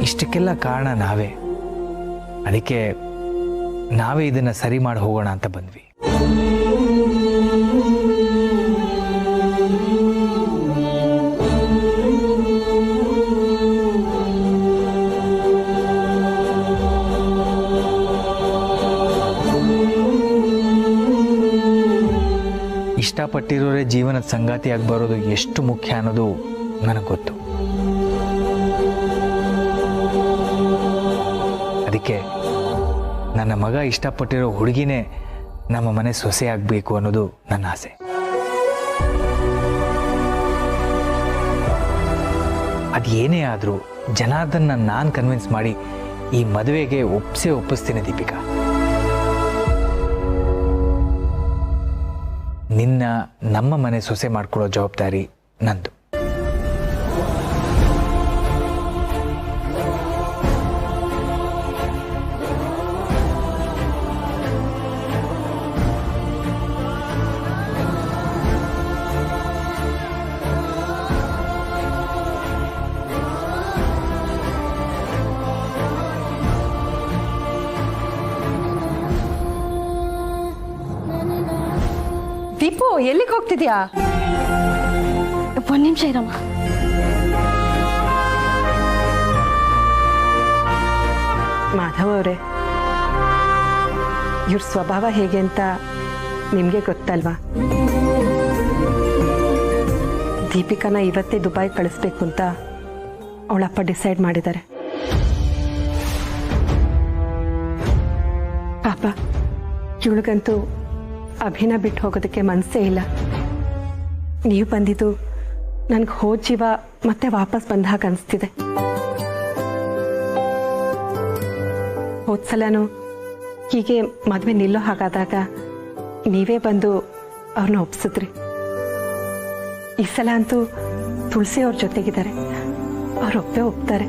ಇಷ್ಟಕ್ಕೆಲ್ಲ ಕಾರಣ ನಾವೇ. ಅದಕ್ಕೆ ನಾವೇ ಇದನ್ನು ಸರಿ ಮಾಡಿ ಹೋಗೋಣ ಅಂತ ಬಂದ್ವಿ. ಇಷ್ಟಪಟ್ಟಿರೋರೇ ಜೀವನದ ಸಂಗಾತಿಯಾಗಿ ಬರೋದು ಎಷ್ಟು ಮುಖ್ಯ ಅನ್ನೋದು ನನಗೆ ಗೊತ್ತು. ಅದಕ್ಕೆ ನನ್ನ ಮಗ ಇಷ್ಟಪಟ್ಟಿರೋ ಹುಡುಗಿನೇ ನಮ್ಮ ಮನೆ ಸೊಸೆ ಆಗಬೇಕು ಅನ್ನೋದು ನನ್ನ ಆಸೆ. ಅದೇನೇ ಆದರೂ ಜನಾರ್ದನ್ನ ನಾನು ಕನ್ವಿನ್ಸ್ ಮಾಡಿ ಈ ಮದುವೆಗೆ ಒಪ್ಪಿಸ್ತೀನಿ ದೀಪಿಕಾ. ನಿನ್ನ ನಮ್ಮ ಮನೆ ಸೊಸೆ ಮಾಡ್ಕೊಳ್ಳೋ ಜವಾಬ್ದಾರಿ ನಂದು. ದೀಪು, ಎಲ್ಲಿಗೆ ಹೋಗ್ತಿದ್ಯಾ? ಒಂದ್ ನಿಮಿಷ ಇರಮ್ಮ. ಮಾಧವ್ ಅವರೇ, ಇವ್ರ ಸ್ವಭಾವ ಹೇಗೆ ಅಂತ ನಿಮಗೆ ಗೊತ್ತಲ್ವಾ? ದೀಪಿಕಾನ ಇವತ್ತೇ ದುಬೈ ಕಳಿಸ್ಬೇಕು ಅಂತ ಅವಳಪ್ಪ ಡಿಸೈಡ್ ಮಾಡಿದ್ದಾರೆ. ಪಾಪ, ಇವಳಿಗಂತೂ ಅಭಿನ ಬಿಟ್ಟು ಹೋಗೋದಕ್ಕೆ ಮನಸ್ಸೇ ಇಲ್ಲ. ನೀವು ಬಂದಿದ್ದು ನನಗೆ ಹೋದ ಜೀವ ಮತ್ತೆ ವಾಪಸ್ ಬಂದ ಹಾಗೆ ಅನಿಸ್ತಿದೆ. ಹೋದ್ಸಲನೂ ಹೀಗೆ ಮದುವೆ ನಿಲ್ಲೋ ಹಾಗಾದಾಗ ನೀವೇ ಬಂದು ಅವ್ರನ್ನ ಒಪ್ಸಿದ್ರಿ. ಈ ಸಲ ಅಂತೂ ತುಳಸಿ ಅವ್ರ ಜೊತೆಗಿದ್ದಾರೆ, ಅವ್ರು ಒಪ್ಪೇ ಒಪ್ತಾರೆ.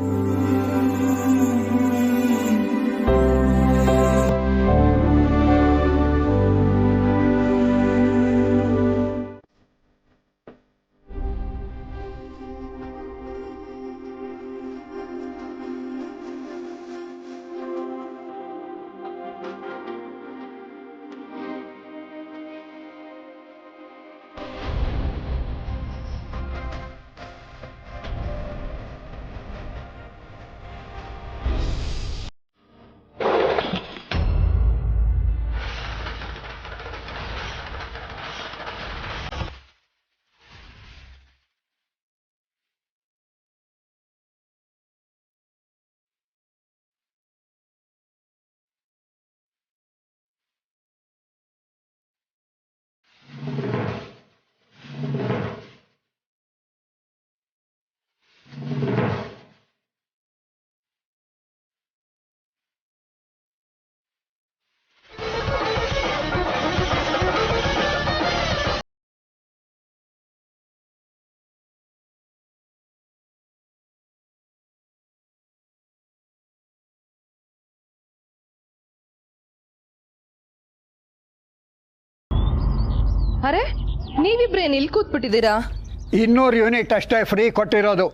ಅರೆ ನೀವಿಬ್ರೇನು ಇಲ್ಲಿ ಕೂತ್ಬಿಟ್ಟಿದ್ದೀರಾ? 200 ಯೂನಿಟ್ ಅಷ್ಟೇ ಫ್ರೀ ಕೊಟ್ಟಿರೋದು.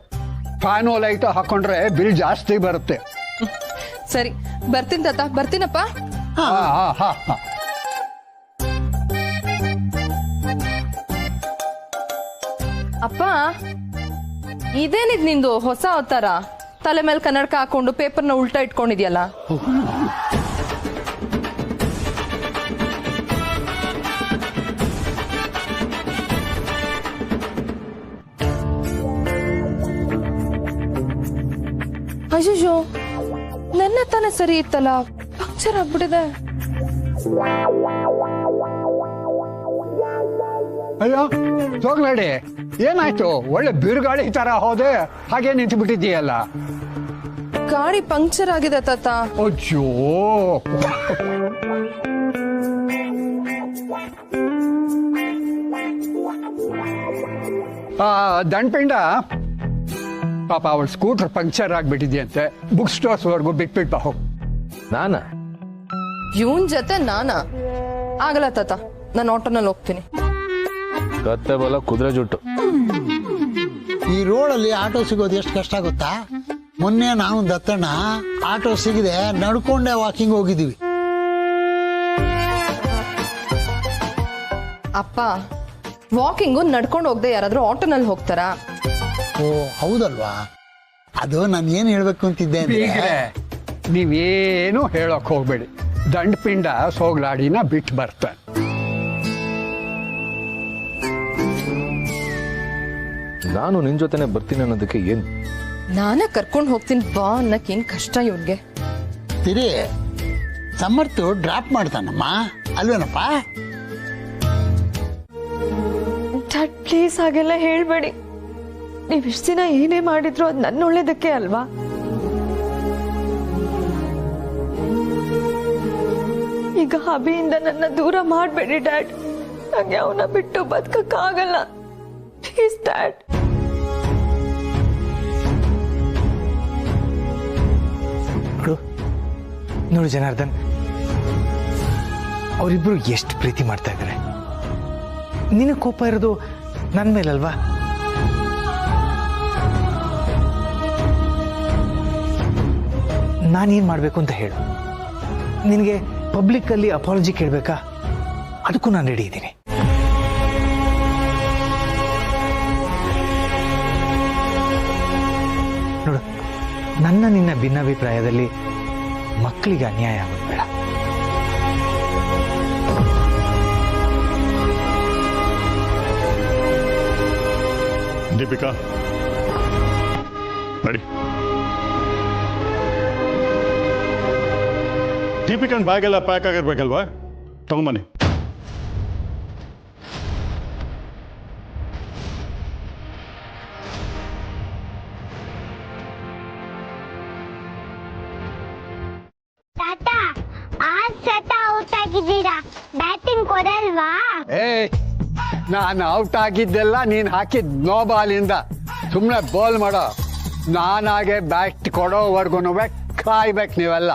ಫ್ಯಾನು ಲೈಟು ಹಾಕೊಂಡ್ರೆ ಬಿಲ್ ಜಾಸ್ತಿ ಬರುತ್ತೆ. ಸರಿ ಬರ್ತೀನಿ ತಾತ, ಬರ್ತೀನಪ್ಪ. ಹಾ ಹಾ ಹಾ. ಅಪ್ಪ ಇದೇನಿದ್ ನಿಂದು ಹೊಸ ಅವತಾರ? ತಲೆ ಮೇಲೆ ಕನ್ನಡಕ ಹಾಕೊಂಡು ಪೇಪರ್ನ ಉಲ್ಟಾ ಇಟ್ಕೊಂಡಿದ್ಯಲ್ಲ. ಅಯ್ಯೋ ನನ್ನ ತಾನೇ ಸರಿ ಇತ್ತಲ್ಲ, ಪಂಕ್ಚರ್ ಆಗ್ಬಿಟ್ಟಿದೆ. ಅಯ್ಯೋ ಹೋಗ್ಬೇಡಿ, ಏನಾಯ್ತು? ಒಳ್ಳೆ ಬಿರುಗಾಳಿ ತರ ಹೋದೆ, ಹಾಗೆ ನಿಂತು ಬಿಟ್ಟಿದ್ದೀಯಲ್ಲ. ಗಾಡಿ ಪಂಕ್ಚರ್ ಆಗಿದೆ ತಾತ. ಅಯ್ಯೋ ದಂಡ್ಪಿಂಡ ಪಾಪ ಅವಳ ಸ್ಕೂಟರ್ ಪಂಕ್ಚರ್ ಆಗ್ಬಿಟ್ಟಿದ್ಯಂತೆ. ಬುಕ್ ಸ್ಟೋರ್ಸ್ ವರ್ಗು ಬಿಟ್ಬಿಟ್ಟು ಬಾ ಹೋಗು. ನಾನಾ? ಇವನ್ ಜೊತೆ ನಾನಾ? ಆಗಲ್ಲ ತಾತ, ನಾನು ಆಟೋನಲ್ಲಿ ಹೋಗ್ತೀನಿ. ಕತ್ತೆ ಬಲ ಕುದುರೆ ಜುಟ್ಟು. ಈ ರೋಡಲ್ಲಿ ಆಟೋ ಸಿಗೋದು ಎಷ್ಟು ಕಷ್ಟ ಗೊತ್ತಾ? ಮೊನ್ನೆ ನಾನು ದತ್ತಣ್ಣ ಆಟೋ ಸಿಗದೆ ನಡ್ಕೊಂಡೆ ವಾಕಿಂಗ್ ಹೋಗಿದ್ದೀವಿ. ಅಪ್ಪ ವಾಕಿಂಗು ನಡ್ಕೊಂಡು ಹೋಗದೆ ಯಾರಾದ್ರೂ ಆಟೋನಲ್ಲಿ ಹೋಗ್ತಾರಾ? ಓ ಹೌದಲ್ವಾ? ಅದು ನಾನು ಏನು ಹೇಳ್ಬೇಕು ಅಂತಿದ್ದೆ ಅಂದ್ರೆ, ನೀವೇನು ಹೇಳಕ್ ಹೋಗ್ಬೇಡಿ. ದಂಡ್ಪಿಂಡ ಸೋಗ್ಲಾಡಿನ ಬಿಟ್ಟು ಬರ್ತಾನೆ. ನಾನು ನಿನ್ ಜೊತೆನೆ ಬರ್ತೀನಿ ಅನ್ನೋದಕ್ಕೆ ಏನ್? ನಾನೇ ಕರ್ಕೊಂಡು ಹೋಗ್ತೀನಿ ಬಾ ಅನ್ನಕ್ ಏನ್ ಕಷ್ಟ ಇವ್ರಿಗೆ? ತಿರಿ ಸಮರ್ಥ್ ಡ್ರಾಪ್ ಮಾಡ್ತಾನಮ್ಮ ಅಲ್ವೇನಪ್ಪ? ಪ್ಲೀಸ್ ಹಾಗೆಲ್ಲ ಹೇಳ್ಬೇಡಿ. ನೀವ್ ಇಷ್ಟ ದಿನ ಏನೇ ಮಾಡಿದ್ರು ಅದು ನನ್ನ ಒಳ್ಳೇದಕ್ಕೆ ಅಲ್ವಾ? ಈಗ ಅಭಿಯಿಂದ ನನ್ನ ದೂರ ಮಾಡಬೇಡಿ ಡ್ಯಾಡ್. ನಂಗೆ ಅವನ ಬಿಟ್ಟು ಬದುಕಕ್ಕಾಗಲ್ಲ. Please dad. ನೋಡು ಜನಾರ್ದನ್, ಅವರಿಬ್ರು ಎಷ್ಟು ಪ್ರೀತಿ ಮಾಡ್ತಾ ಇದ್ದಾರೆ. ನಿನಗೆ ಕೋಪ ಇರೋದು ನನ್ನ ಮೇಲಲ್ವಾ? ನಾನೇನ್ ಮಾಡ್ಬೇಕು ಅಂತ ಹೇಳು. ನಿನಗೆ ಪಬ್ಲಿಕ್ ಅಲ್ಲಿ ಅಪಾಲಜಿ ಕೇಳಬೇಕಾ? ಅದಕ್ಕೂ ನಾನು ರೆಡಿ ಇದ್ದೀನಿ. ನೋಡು, ನನ್ನ ನಿನ್ನ ಭಿನ್ನಾಭಿಪ್ರಾಯದಲ್ಲಿ ಮಕ್ಕಳಿಗೆ ಅನ್ಯಾಯ ಆಗೋದು ಬೇಡ. ದೀಪಿಕಾ ನಡಿ. ದೀಪಿಕನ್ ಬ್ಯಾಗೆಲ್ಲ ಪ್ಯಾಕ್ ಆಗಿರ್ಬೇಕಲ್ವಾ? ತಗೊಂಬನ್ನಿ. ಬ್ಯಾಟಿಂಗ್ ಕೊಡಲ್ವಾ? ನಾನು ಔಟ್ ಆಗಿದ್ದೆಲ್ಲ ನೀನ್ ಹಾಕಿದ್ ನೋ ಬಾಲಿಂದ. ಸುಮ್ಮನೆ ಬಾಲ್ ಮಾಡೋ. ನಾನಾಗೆ ಬ್ಯಾಟ್ ಕೊಡೋವರೆಗೂ ಕಾಯ್ಬೇಕು ನೀವೆಲ್ಲ.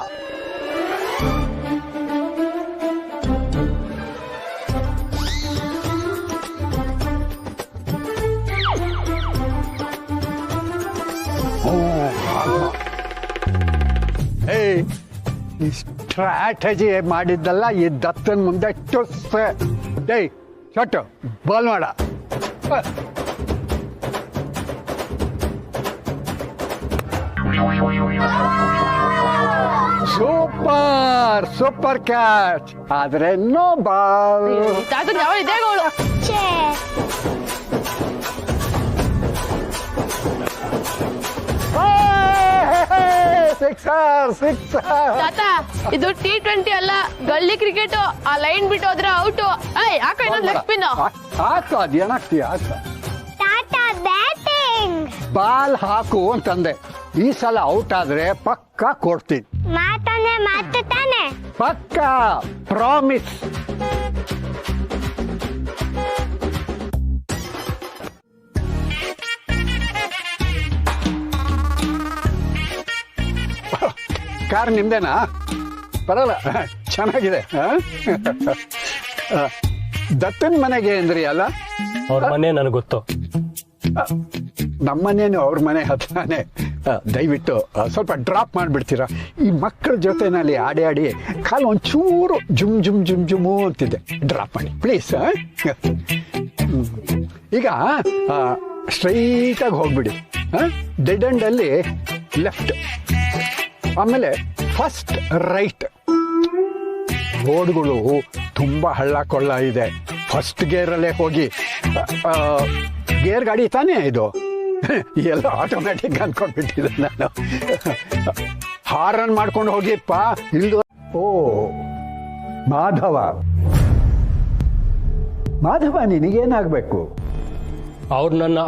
ಈ ಸ್ಟ್ರಾಟಜಿ ಮಾಡಿದ್ದಲ್ಲ ಈ ದತ್ತನ್ ಮುಂದೆ ಟುಸ್. ಏಯ್ ಶೊಟ್ಟು ಬಾಲ್ ಮಾಡ. Super super catch. ಆದ್ರೆ ನೋ ಬಾಲ್. Sixer sixer. ಇದು T20 ಅಲ್ಲ, ಗಲ್ಲಿ ಕ್ರಿಕೆಟ್. ಆ ಲೈನ್ ಬಿಟ್ಟು ಹೋದ್ರೆ ಔಟ್. ಯಾಕೆ ಇನ್ನೊಂದು ಲೆಗ್ ಸ್ಪಿನ್ ಹಾಕು. ಅದೇನಾಗ್ತೀಯ? ಬಾಲ್ ಹಾಕು ಅಂತಂದೆ. ಈ ಸಲ ಔಟ್ ಆದ್ರೆ ಪಕ್ಕ ಕೊಡ್ತೀನಿ. ಮಾತು ತಾನೆ? ಪಕ್ಕ ಪ್ರಾಮಿಸ್. ಕಾರ್ ನಿಮ್ದೇನಾ? ಬರಲ್ಲ, ಚೆನ್ನಾಗಿದೆ. ದತ್ತನ ಮನೆಗೆ ಅಂದ್ರಿ ಅಲ್ಲ? ಅವ್ರ ಮನೆ ನನಗೆ ಗೊತ್ತು. ನಮ್ಮನೇನು ಅವ್ರ ಮನೆ ಹತ್ರನೇ. ದಯವಿಟ್ಟು ಸ್ವಲ್ಪ ಡ್ರಾಪ್ ಮಾಡಿಬಿಡ್ತೀರಾ? ಈ ಮಕ್ಕಳ ಜೊತೆನಲ್ಲಿ ಆಡಿ ಆಡಿ ಕಾಲು ಒಂಚೂರು ಜುಮ್ ಜುಮ್ ಜುಮ್ ಜುಮು ಅಂತಿದೆ. ಡ್ರಾಪ್ ಮಾಡಿ ಪ್ಲೀಸ್. ಈಗ ಸ್ಟ್ರೈಟಾಗಿ ಹೋಗ್ಬಿಡಿ. ಡೆಡ್ ಎಂಡಲ್ಲಿ ಲೆಫ್ಟ್, ಆಮೇಲೆ ಫಸ್ಟ್ ರೈಟ್. ರೋಡ್ಗಳು ತುಂಬ ಹಳ್ಳ ಕೊಳ್ಳ ಇದೆ. ಫಸ್ಟ್ ಗೇರಲ್ಲೇ ಹೋಗಿ. ಗೇರ್ ಗಾಡಿ ತಾನೇ ಇದು? ಎಲ್ಲ ಆಟೋಮ್ಯಾಟಿಕ್ ಅನ್ಕೊಂಡ್ಬಿಟ್ಟಿದೆ ನಾನು. ಹಾರನ್ ಮಾಡ್ಕೊಂಡು ಹೋಗಿಪ್ಪ. ಇಲ್ದು. ಓ ಮಾಧವ, ಮಾಧವ ನಿನಗೇನಾಗಬೇಕು? ಅವ್ರು ನನ್ನ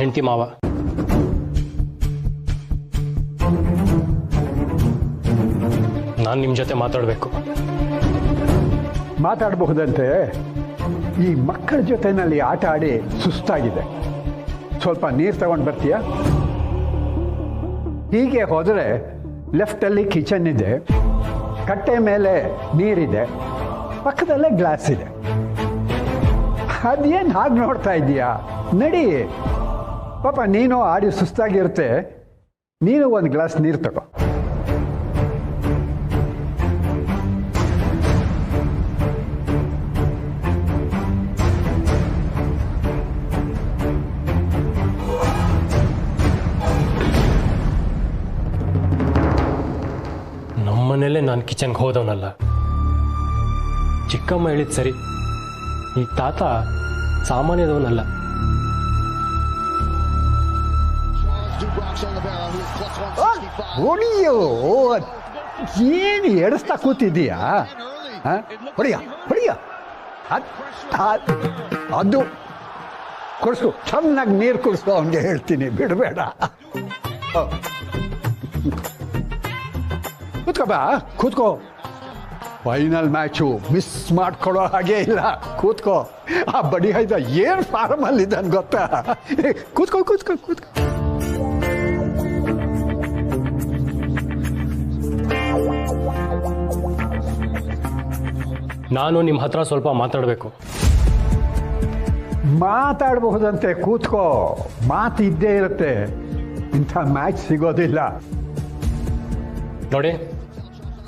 ಹೆಂಡತಿ ಮಾವ. ನಾನು ನಿಮ್ಮ ಜೊತೆ ಮಾತಾಡಬೇಕು. ಮಾತಾಡಬಹುದಂತೆ? ಈ ಮಕ್ಕಳ ಜೊತೆನಲ್ಲಿ ಆಟ ಆಡಿ ಸುಸ್ತಾಗಿದೆ. ಸ್ವಲ್ಪ ನೀರು ತಗೊಂಡು ಬರ್ತೀಯಾ? ಹೀಗೆ ಹೋದರೆ ಲೆಫ್ಟಲ್ಲಿ ಕಿಚನ್ ಇದೆ, ಕಟ್ಟೆ ಮೇಲೆ ನೀರಿದೆ, ಪಕ್ಕದಲ್ಲೇ ಗ್ಲಾಸ್ ಇದೆ. ಅದೇನು ಹಾಗೆ ನೋಡ್ತಾ ಇದೀಯಾ? ನಡಿ ಪಾಪ, ನೀನು ಆಡಿ ಸುಸ್ತಾಗಿರುತ್ತೆ. ನೀನು ಒಂದು ಗ್ಲಾಸ್ ನೀರು ತಗೋ. ನಮ್ಮನೇಲೆ ನಾನು ಕಿಚನ್ಗೆ ಹೋದವನಲ್ಲ. ಚಿಕ್ಕಮ್ಮ ಹೇಳಿದ್ ಸರಿ, ಈ ತಾತ ಸಾಮಾನ್ಯದವನಲ್ಲ. ಹೊಡಿಯೋ, ಏನು ಎಡಿಸ್ತಾ ಕೂತಿದ್ದೀಯಾ? ಹೊಡಿಯ ಹೊಡಿಯ. ಅದು ಕುಡಿಸು, ಚೆನ್ನಾಗಿ ನೀರು ಕುಡಿಸು. ಅವನಿಗೆ ಹೇಳ್ತೀನಿ, ಬಿಡಬೇಡ. ಕೂತ್ಕೋ ಬಾ, ಕೂತ್ಕೋ. ಫೈನಲ್ ಮ್ಯಾಚು ಮಿಸ್ ಮಾಡ್ಕೊಳ್ಳೋ ಹಾಗೆ ಇಲ್ಲ. ಕೂತ್ಕೋ. ಆ ಬಡಿ ಹೈದ ಏನು ಫಾರ್ಮಲ್ಲಿದ್ದಾನೆ ಗೊತ್ತಾ? ಕೂತ್ಕೋ ಕೂತ್ಕೋ ಕೂತ್ಕೋ. ನಾನು ನಿಮ್ಮ ಹತ್ರ ಸ್ವಲ್ಪ ಮಾತಾಡಬೇಕು. ಮಾತಾಡಬಹುದಂತೆ, ಕೂತ್ಕೋ. ಮಾತು ಇದ್ದೇ ಇರುತ್ತೆ. ಇಂಥ ಮ್ಯಾಚ್ ಸಿಗೋದಿಲ್ಲ. ನೋಡಿ,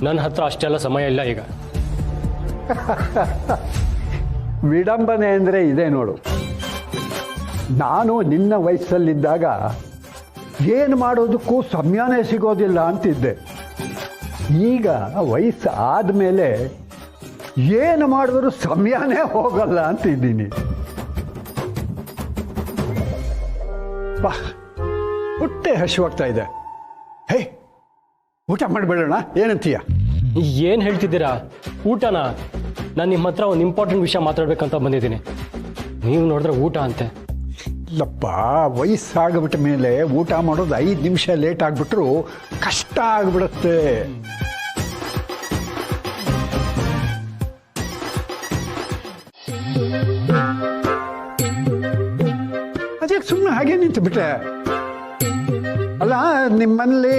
ನನ್ನ ಹತ್ರ ಅಷ್ಟೆಲ್ಲ ಸಮಯ ಇಲ್ಲ ಈಗ. ವಿಡಂಬನೆ ಅಂದರೆ ಇದೆ ನೋಡು. ನಾನು ನಿನ್ನ ವಯಸ್ಸಲ್ಲಿದ್ದಾಗ ಏನು ಮಾಡೋದಕ್ಕೂ ಸಮಯನೇ ಸಿಗೋದಿಲ್ಲ ಅಂತಿದ್ದೆ. ಈಗ ವಯಸ್ಸು ಆದಮೇಲೆ ಏನು ಮಾಡಿದ್ರು ಸಮಯನೇ ಹೋಗಲ್ಲ ಅಂತಿದ್ದೀನಿ. ಬಾ, ಹೊಟ್ಟೆ ಹಸಿವಾಗ್ತಾ ಇದೆ. ಹೇ, ಊಟ ಮಾಡಿಬಿಡೋಣ, ಏನಂತೀಯ? ಏನು ಹೇಳ್ತಿದ್ದೀರಾ? ಊಟನಾ? ನಾನು ನಿಮ್ಮ ಹತ್ರ ಒಂದು ಇಂಪಾರ್ಟೆಂಟ್ ವಿಷಯ ಮಾತಾಡ್ಬೇಕಂತ ಬಂದಿದ್ದೀನಿ. ನೀವು ನೋಡಿದ್ರೆ ಊಟ ಅಂತೆ. ಇಲ್ಲಪ್ಪ, ವಯಸ್ಸಾಗ್ಬಿಟ್ಟ ಮೇಲೆ ಊಟ ಮಾಡೋದು 5 ನಿಮಿಷ ಲೇಟ್ ಆಗಿಬಿಟ್ರು ಕಷ್ಟ ಆಗಿಬಿಡುತ್ತೆ. ಅದೇ ಸುಮ್ಮನೆ ಹಾಗೆ ನಿಂತು ಬಿಟ್ಟೆ. ಅಲ್ಲ, ನಿಮ್ಮಲ್ಲಿ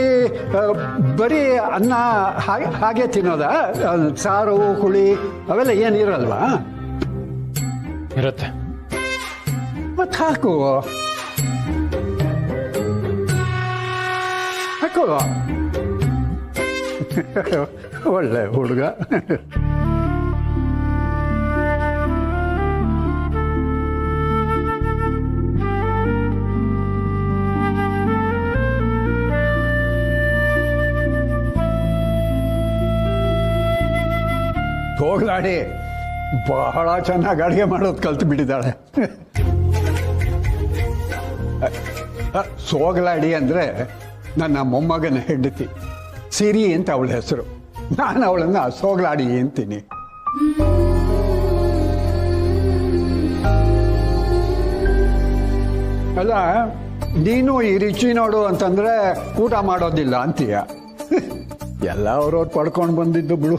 ಬರೀ ಅನ್ನ ಹಾಗೆ ತಿನ್ನೋದಾ? ಸಾರು ಹುಳಿ ಅವೆಲ್ಲ ಏನಿರಲ್ವಾ? ಇರುತ್ತೆ. ಮತ್ತೆ ಹಾಕು ಹಾಕು. ಒಳ್ಳೆ ಹುಡುಗ. ಹೋಗ್ಲಾಡಿ ಬಹಳ ಚೆನ್ನಾಗಿ ಅಡುಗೆ ಮಾಡೋದು ಕಲ್ತು ಬಿಟ್ಟಿದ್ದಾಳೆ. ಸೋಗಲಾಡಿ ಅಂದರೆ ನನ್ನ ಮೊಮ್ಮಗನ ಹೆಂಡತಿ ಸಿರಿ ಅಂತ ಅವಳ ಹೆಸರು. ನಾನು ಅವಳನ್ನು ಸೋಗಲಾಡಿ ಅಂತೀನಿ. ಅಲ್ಲ, ನೀನು ಈ ರುಚಿ ನೋಡು ಅಂತಂದ್ರೆ ಊಟ ಮಾಡೋದಿಲ್ಲ ಅಂತೀಯ. ಎಲ್ಲ ಅವ್ರವ್ರು ಪಡ್ಕೊಂಡು ಬಂದಿದ್ದು ಬಿಡು.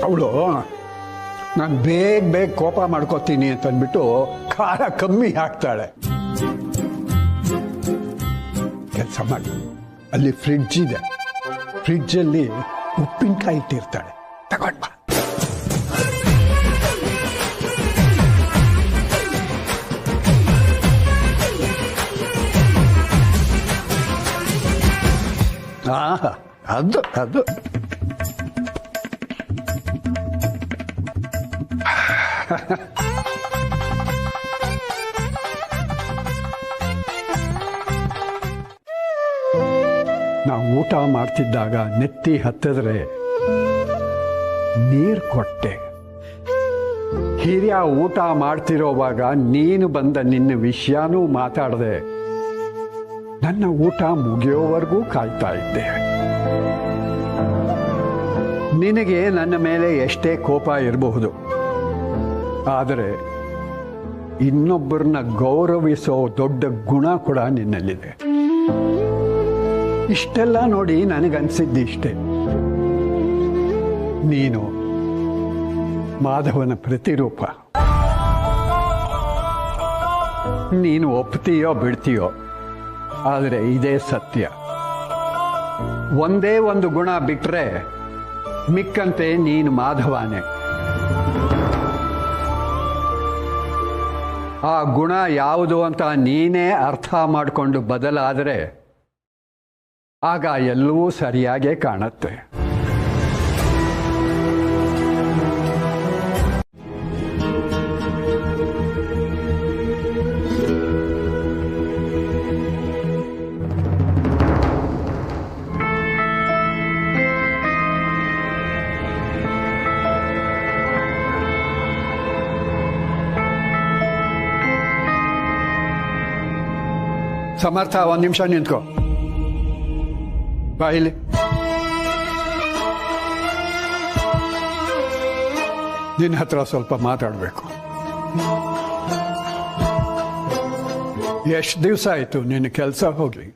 ಅವಳು ನಾನು ಬೇಗ ಕೋಪ ಮಾಡ್ಕೋತೀನಿ ಅಂತಂದ್ಬಿಟ್ಟು ಖಾರ ಕಮ್ಮಿ ಹಾಕ್ತಾಳೆ. ಕೆಲಸ ಮಾಡಿ, ಅಲ್ಲಿ ಫ್ರಿಡ್ಜ್ ಇದೆ, ಫ್ರಿಡ್ಜಲ್ಲಿ ಉಪ್ಪಿನಕಾಯಿ ಇಟ್ಟಿರ್ತಾಳೆ, ತಗೊಂಡ್ ಬಾ. ಅದು ಅದು ನಾವು ಊಟ ಮಾಡ್ತಿದ್ದಾಗ ನೆತ್ತಿ ಹತ್ತಿದ್ರೆ ನೀರು ಕೊಟ್ಟೆ. ಹಿರಿಯ ಊಟ ಮಾಡ್ತಿರೋವಾಗ ನೀನು ಬಂದ ನಿನ್ನ ವಿಷಯನೂ ಮಾತಾಡದೆ ನನ್ನ ಊಟ ಮುಗಿಯೋವರೆಗೂ ಕಾಯ್ತಾ ಇದ್ದೆ. ನಿನಗೆ ನನ್ನ ಮೇಲೆ ಎಷ್ಟೇ ಕೋಪ ಇರಬಹುದು, ಆದರೆ ಇನ್ನೊಬ್ಬರನ್ನ ಗೌರವಿಸೋ ದೊಡ್ಡ ಗುಣ ಕೂಡ ನಿನ್ನಲ್ಲಿದೆ. ಇಷ್ಟೆಲ್ಲ ನೋಡಿ ನನಗನ್ಸಿದ್ದಿಷ್ಟೇ, ನೀನು ಮಾಧವನ ಪ್ರತಿರೂಪ. ನೀನು ಒಪ್ತೀಯೋ ಬಿಡ್ತೀಯೋ, ಆದರೆ ಇದೇ ಸತ್ಯ. ಒಂದೇ ಒಂದು ಗುಣ ಬಿಟ್ರೆ ಮಿಕ್ಕಂತೆ ನೀನು ಮಾಧವನೇ. ಆ ಗುಣ ಯಾವುದು ಅಂತ ನೀನೇ ಅರ್ಥ ಮಾಡಿಕೊಂಡು ಬದಲಾದರೆ ಆಗ ಎಲ್ಲವೂ ಸರಿಯಾಗೇ ಕಾಣುತ್ತೆ. ಸಮರ್ಥ, ಒಂದು ನಿಮಿಷ ನಿಂತ್ಕೋ. ಬಾ ಇಲ್ಲಿ. ನಿನ್ನ ಹತ್ರ ಸ್ವಲ್ಪ ಮಾತಾಡಬೇಕು. ಎಷ್ಟು ದಿವಸ ಆಯ್ತು ನಿನ್ನ ಕೆಲಸ ಹೋಗಿ?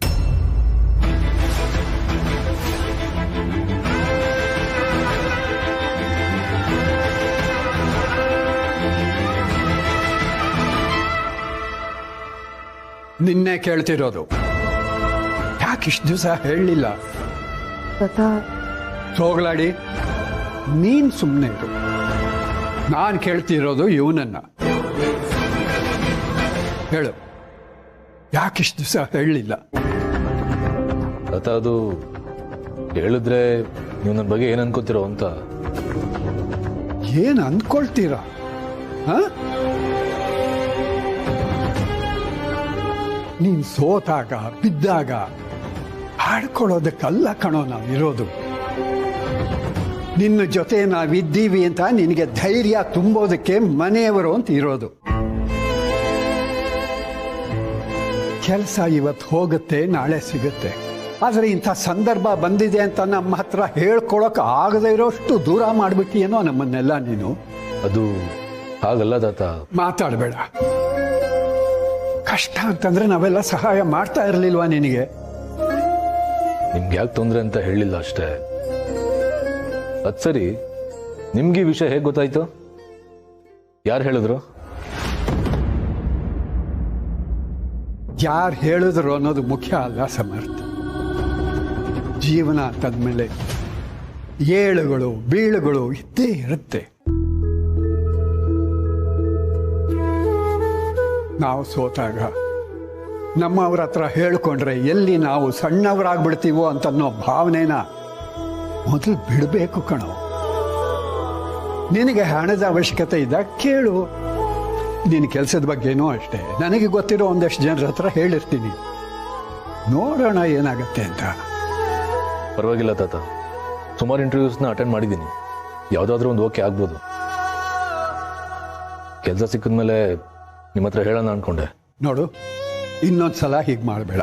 ನಿನ್ನೆ ಕೇಳ್ತಿರೋದು, ಯಾಕೆ ಇಷ್ಟು ದಿವಸ ಹೇಳಲಿಲ್ಲ? ಹೋಗ್ಲಾಡಿ, ನೀನ್ ಸುಮ್ಮನೆ ಇರು. ನಾನು ಕೇಳ್ತಿರೋದು ಇವನನ್ನ. ಹೇಳು, ಯಾಕಿಷ್ಟು ದಿವಸ ಹೇಳಲಿಲ್ಲ? ಅದು ಹೇಳಿದ್ರೆ ನೀವು ನನ್ನ ಬಗ್ಗೆ ಏನ್ ಅನ್ಕೋತಿರೋ ಅಂತ. ಏನ್ ಅಂದ್ಕೊಳ್ತೀರಾ? ನೀನ್ ಸೋತಾಗ ಬಿದ್ದಾಗ ಹಾಡ್ಕೊಳ್ಳೋದಕ್ಕಲ್ಲ ಕಣೋ ನಾವಿರೋದು. ನಿನ್ನ ಜೊತೆ ನಾವಿದ್ದೀವಿ ಅಂತ ನಿನಗೆ ಧೈರ್ಯ ತುಂಬೋದಕ್ಕೆ ಮನೆಯವರು ಅಂತ ಇರೋದು. ಕೆಲಸ ಇವತ್ತು ಹೋಗುತ್ತೆ, ನಾಳೆ ಸಿಗುತ್ತೆ. ಆದರೆ ಇಂಥ ಸಂದರ್ಭ ಬಂದಿದೆ ಅಂತ ನಮ್ಮ ಹತ್ರ ಹೇಳ್ಕೊಳಕ್ ಆಗದೆ ಇರೋಷ್ಟು ದೂರ ಮಾಡ್ಬಿಟ್ಟಿಯೇನೋ ನಮ್ಮನ್ನೆಲ್ಲ ನೀನು. ಅದು ಹಾಗಲ್ಲ ತಾತ. ಮಾತಾಡಬೇಡ. ಕಷ್ಟ ಅಂತಂದ್ರೆ ನಾವೆಲ್ಲ ಸಹಾಯ ಮಾಡ್ತಾ ಇರಲಿಲ್ವಾ ನಿನಗೆ? ನಿಮ್ಗೆ ಯಾಕೆ ತೊಂದರೆ ಅಂತ ಹೇಳಿಲ್ಲ ಅಷ್ಟೇ. ಅದ್ ಸರಿ, ನಿಮ್ಗೆ ಈ ವಿಷಯ ಹೇಗೆ ಗೊತ್ತಾಯ್ತು? ಯಾರು ಹೇಳಿದ್ರು? ಯಾರು ಹೇಳಿದ್ರು ಅನ್ನೋದು ಮುಖ್ಯ ಅಲ್ಲ ಸಮರ್ಥ. ಜೀವನ ಅಂತಂದ್ಮೇಲೆ ಏಳುಗಳು ಬೀಳುಗಳು ಇದ್ದೇ ಇರುತ್ತೆ. ನಾವು ಸೋತಾಗ ನಮ್ಮವ್ರ ಹತ್ರ ಹೇಳ್ಕೊಂಡ್ರೆ ಎಲ್ಲಿ ನಾವು ಸಣ್ಣವರಾಗ್ಬಿಡ್ತೀವೋ ಅಂತನ್ನೋ ಭಾವನೆನ ಮೊದಲು ಬಿಡಬೇಕು ಕಣೋ. ನಿನಗೆ ಹಣದ ಅವಶ್ಯಕತೆ ಇದ್ದಾಗ ಕೇಳು. ನಿನ್ನ ಕೆಲಸದ ಬಗ್ಗೆನೂ ಅಷ್ಟೇ. ನನಗೆ ಗೊತ್ತಿರೋ ಒಂದಷ್ಟು ಜನರ ಹತ್ರ ಹೇಳಿರ್ತೀನಿ, ನೋಡೋಣ ಏನಾಗತ್ತೆ ಅಂತ. ಪರವಾಗಿಲ್ಲ ತಾತ, ಸುಮಾರು ಇಂಟರ್ವ್ಯೂಸ್ನ ಅಟೆಂಡ್ ಮಾಡಿದ್ದೀನಿ. ಯಾವುದಾದ್ರೂ ಒಂದು ಓಕೆ ಆಗ್ಬೋದು. ಕೆಲಸ ಸಿಕ್ಕಿದ್ಮೇಲೆ ನಿಮ್ಮ ಹತ್ರ ಹೇಳೋಣ ಅನ್ಕೊಂಡೆ. ನೋಡು, ಇನ್ನೊಂದ್ಸಲ ಹೀಗೆ ಮಾಡಬೇಡ.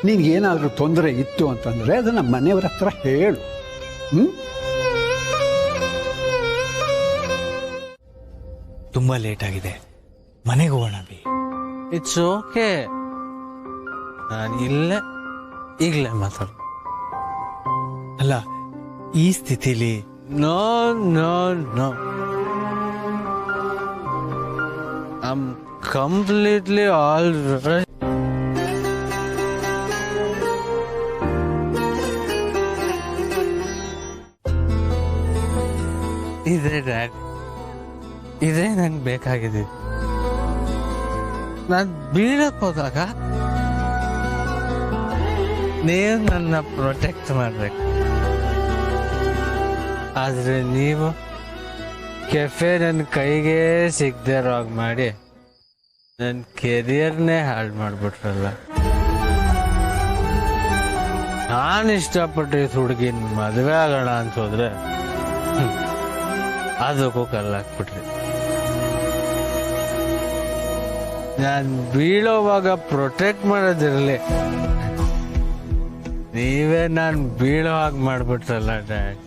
ನಿನ್ಗೇನಾದ್ರೂ ತೊಂದರೆ ಇತ್ತು ಅಂತಂದ್ರೆ ಅದನ್ನ ಮನೆಯವ್ರ ಹತ್ರ ಹೇಳು. ತುಂಬಾ ಲೇಟ್ ಆಗಿದೆ, ಮನೆಗೆ ಹೋಗೋಣ ಬಿ. ಇಟ್ಸ್ ಓಕೆ, ನಾನು ಈಗಲೇ ಮಾತಾಡು. ಅಲ್ಲ, ಈ ಸ್ಥಿತಿಲಿ no no no I'm completely all right. ಇದೇ ಡ್ಯಾಡ್, ಇದೇ ನಂಗೆ ಬೇಕಾಗಿದೆ. ನಾನು ಬೀಳಕ್ ಹೋದಾಗ ನೀವು ನನ್ನ ಪ್ರೊಟೆಕ್ಟ್ ಮಾಡ್ಬೇಕು. ಆದ್ರೆ ನೀವು ಕೆಫೆ ನನ್ನ ಕೈಗೆ ಸಿಗದೆ ರಾಗ್ ಮಾಡಿ ನನ್ನ ಕೆರಿಯರ್ನೇ ಹಾಳು ಮಾಡ್ಬಿಟ್ರಲ್ಲ. ನಾನು ಇಷ್ಟಪಟ್ಟಿದ್ದ ಹುಡುಗಿನ ಮದುವೆ ಆಗೋಣ ಅಂತ ಹೋದ್ರೆ ಅದಕ್ಕೂ ಕಲ್ಲಾಕ್ಬಿಟ್ರಿ. ನಾನು ಬೀಳೋವಾಗ ಪ್ರೊಟೆಕ್ಟ್ ಮಾಡೋದಿರಲಿ, ನೀವೇ ನಾನು ಬೀಳೋ ಹಾಗೆ ಮಾಡ್ಬಿಟ್ರಲ್ಲ ಡ್ಯಾಡ್.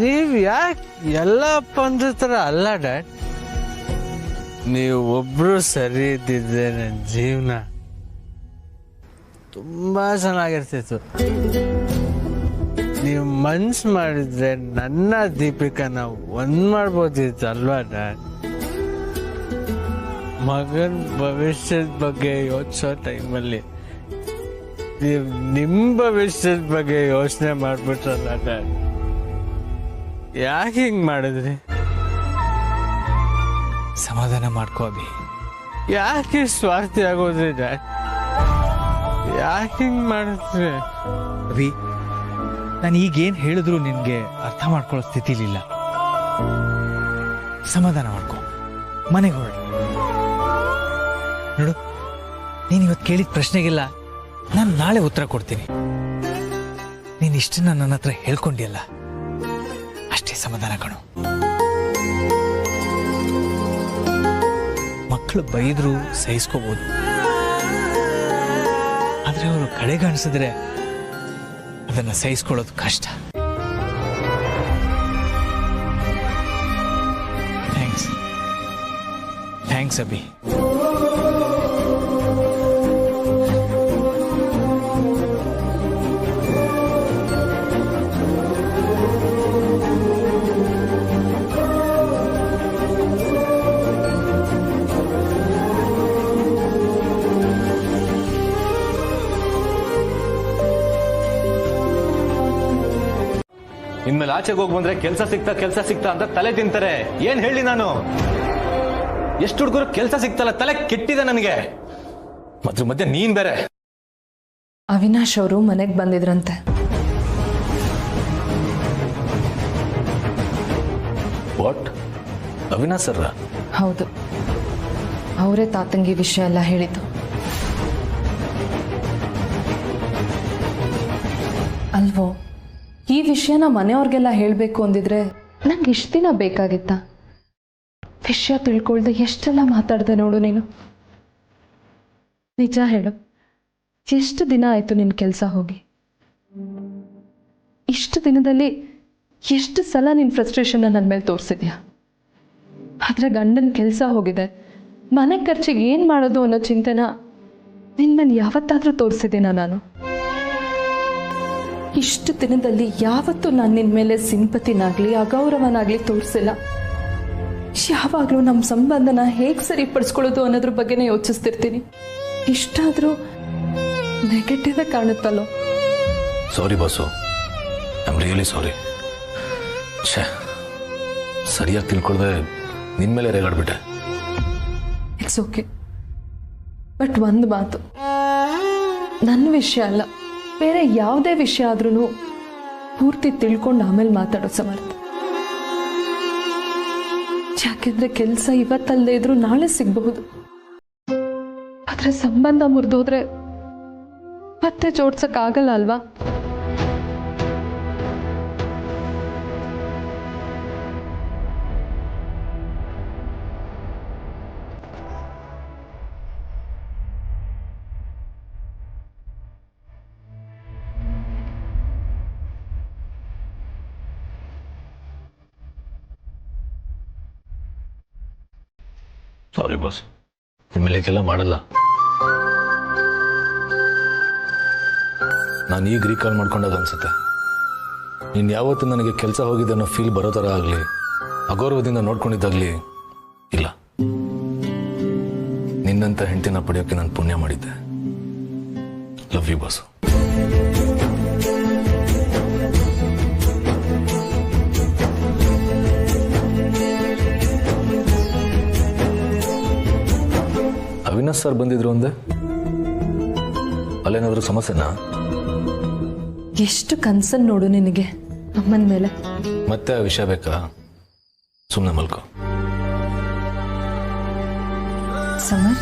ನೀವ್ ಯಾಕೆ ಎಲ್ಲ ಅಪ್ಪಂದ್ರ ಥರ ಅಲ್ಲ ಡ್ಯಾಡ್. ನೀವು ಒಬ್ರು ಸರಿ ಇದ್ದಿದ್ರೆ ನನ್ನ ಜೀವನ ತುಂಬಾ ಚೆನ್ನಾಗಿರ್ತಿತ್ತು. ನೀವು ಮನ್ಸು ಮಾಡಿದ್ರೆ ನನ್ನ ದೀಪಿಕಾನ ಒಂದ್ ಮಾಡ್ಬೋದಿತ್ತು ಅಲ್ವಾ ಡ್ಯಾಡ್. ಮಗನ್ ಭವಿಷ್ಯದ ಬಗ್ಗೆ ಯೋಚಿಸೋ ಟೈಮಲ್ಲಿ ನೀವು ನಿಮ್ಮ ಭವಿಷ್ಯದ ಬಗ್ಗೆ ಯೋಚನೆ ಮಾಡ್ಬಿಟ್ರಲ್ಲ ಡ್ಯಾಡ್. ಯಾಕೆ ಹಿಂಗ್ ಮಾಡಿದ್ರಿ? ಸಮಾಧಾನ ಮಾಡ್ಕೋ ಅಭಿ. ಯಾಕೆ ಸ್ವಾರ್ಥಿ ಆಗೋದ್ರಿ ಡ್ಯಾಡ್? ಯಾಕೆ ಹಿಂಗ್ ಮಾಡಿದ್ರಿ? ಅಭಿ, ನಾನು ಈಗೇನು ಹೇಳಿದ್ರು ನಿನ್ಗೆ ಅರ್ಥ ಮಾಡ್ಕೊಳ್ಳೋ ಸ್ಥಿತಿಲಿಲ್ಲ. ಸಮಾಧಾನ ಮಾಡ್ಕೊ, ಮನೆಗೆ ಹೊರಡು. ನೋಡು, ನೀನು ಇವತ್ತು ಕೇಳಿದ ಪ್ರಶ್ನೆಗಿಲ್ಲ ನಾನು ನಾಳೆ ಉತ್ತರ ಕೊಡ್ತೀನಿ. ನೀನು ಇಷ್ಟನ್ನ ನನ್ನ ಹತ್ರ ಹೇಳ್ಕೊಂಡಿಯಲ್ಲ, ಅಷ್ಟೇ ಸಮಾಧಾನ ಕಣು. ಮಕ್ಕಳು ಬೈದ್ರು ಸಹಿಸ್ಕೋಬಹುದು, ಆದ್ರೆ ಅವರು ಕಡೆಗಣಿಸಿದ್ರೆ ಅದನ್ನ ಸಹಿಸ್ಕೊಳ್ಳೋದು ಕಷ್ಟ. ಥ್ಯಾಂಕ್ಸ್ ಅಭಿ. ಇನ್ಮೇಲೆ ಆಚೆಗೆ ಹೋಗಿ ಬಂದ್ರೆ ಕೆಲಸ ಸಿಕ್ತಾ ಅಂತ ತಲೆ ತಿಂತಾರೆ. ಏನ್ ಹೇಳಿ ನಾನು? ಎಷ್ಟು ಹುಡುಗರು ಕೆಲಸ ಸಿಕ್ತಲ್ಲ, ತಲೆ ಕೆಟ್ಟಿದೆ ನನಗೆ. ಅದ್ರ ಮಧ್ಯೆ ನೀನ್ ಬೇರೆ. ಅವಿನಾಶ್ ಅವರು ಮನೆಗೆ ಬಂದಿದ್ರಂತೆ. ವಾಟ್? ಅವಿನಾಶ್ ಸರ್? ಹೌದು, ಅವರೇ ತಾತಂಗಿ ವಿಷಯ ಎಲ್ಲ ಹೇಳಿದ್ದು. ಅಲ್ವೋ, ಈ ವಿಷಯನ ಮನೆಯವ್ರಿಗೆಲ್ಲ ಹೇಳಬೇಕು ಅಂದಿದ್ರೆ ನಂಗೆ ಇಷ್ಟು ದಿನ ಬೇಕಾಗಿತ್ತ? ವಿಷಯ ತಿಳ್ಕೊಳ್ದೆ ಎಷ್ಟೆಲ್ಲ ಮಾತಾಡ್ದೆ ನೋಡು ನೀನು. ನಿಜ ಹೇಳು, ಎಷ್ಟು ದಿನ ಆಯಿತು ನಿನ್ನ ಕೆಲಸ ಹೋಗಿ? ಇಷ್ಟು ದಿನದಲ್ಲಿ ಎಷ್ಟು ಸಲ ನಿನ್ನ ಫ್ರಸ್ಟ್ರೇಷನ್ನ ನನ್ನ ಮೇಲೆ ತೋರಿಸಿದ್ಯಾ? ಆದರೆ ಗಂಡನ ಕೆಲಸ ಹೋಗಿದೆ, ಮನೆ ಖರ್ಚಿಗೆ ಏನು ಮಾಡೋದು ಅನ್ನೋ ಚಿಂತೆನ ನಿನ್ನ ಮೇಲೆ ಯಾವತ್ತಾದರೂ ತೋರಿಸಿದ್ದೀನ ನಾನು? ಇಷ್ಟು ದಿನದಲ್ಲಿ ಯಾವತ್ತೂ ನಾನು ನಿನ್ನ ಮೇಲೆ ಸಿಂಪತಿನಾಗಲಿ ಅಗೌರವನಾಗಲಿ ತೋರಿಸಿಲ್ಲ. ಯಾವಾಗಲೂ ನಮ್ಮ ಸಂಬಂಧನ ಹೇಗೆ ಸರಿಪಡಿಸ್ಕೊಳ್ಳೋದು ಅನ್ನೋದ್ರ ಬಗ್ಗೆನೇ ಯೋಚಿಸ್ತಿರ್ತೀನಿ. ಇಷ್ಟಾದರೂ ನೆಗೆಟಿವ್ ಕಾಣುತ್ತಲ್ಲೋ. Sorry boss, I am really sorry. ಸರಿಯಾಗಿ ತಿಳ್ಕೊಳ್ದೆ ನಿನ್ ಮೇಲೆ ರೇಗಾಡ್ಬಿಟ್ಟೆ. ಇಟ್ಸ್ ಓಕೆ, ಬಟ್ ಒಂದು ಮಾತು, ನನ್ನ ವಿಷಯ ಅಲ್ಲ, ಬೇರೆ ಯಾವುದೇ ವಿಷಯ ಆದ್ರೂ ಪೂರ್ತಿ ತಿಳ್ಕೊಂಡು ಆಮೇಲೆ ಮಾತಾಡೋ ಸಮರ್ಥ. ಯಾಕೆಂದ್ರೆ ಕೆಲಸ ಇವತ್ತಲ್ಲದೆ ಇದ್ರೂ ನಾಳೆ ಸಿಗಬಹುದು. ಆದ್ರೆ ಸಂಬಂಧ ಮುರಿದೋದ್ರೆ ಮತ್ತೆ ಜೋಡ್ಸಕ್ಕಾಗಲ್ಲ ಅಲ್ವಾ? ಸಾರಿ ಬಾಸ್, ನಿಮ್ಮೆಲ್ಲ ಮಾಡಲ್ಲ. ನಾನು ಈಗ ರೀಕಾಲ್ ಮಾಡ್ಕೊಂಡಾಗ ಅನ್ಸುತ್ತೆ. ನೀನು ಯಾವತ್ತು ನನಗೆ ಕೆಲಸ ಹೋಗಿದೆ ಅನ್ನೋ ಫೀಲ್ ಬರೋ ಥರ ಆಗಲಿ, ಅಗೌರವದಿಂದ ನೋಡ್ಕೊಂಡಿದ್ದಾಗಲಿ ಇಲ್ಲ. ನಿನ್ನಂಥ ಹೆಂಡತಿನ ಪಡೆಯೋಕ್ಕೆ ನಾನು ಪುಣ್ಯ ಮಾಡಿದ್ದೆ. Love you boss. Avinash sir ಬಂದಿದ್ರು ಅಂದೆ, ಅಲ್ಲೇನಾದ್ರೂ ಸಮಸ್ಯೆನಾ? ಎಷ್ಟು ಕನ್ಸನ್ ನೋಡು ನಿನಗೆ ಅಮ್ಮನ ಮೇಲೆ. ಮತ್ತೆ ಆ ವಿಷಯ ಬೇಕಾ? ಸುಮ್ಮನೆ ಮಲ್ಕೋ. ಸಮರ್,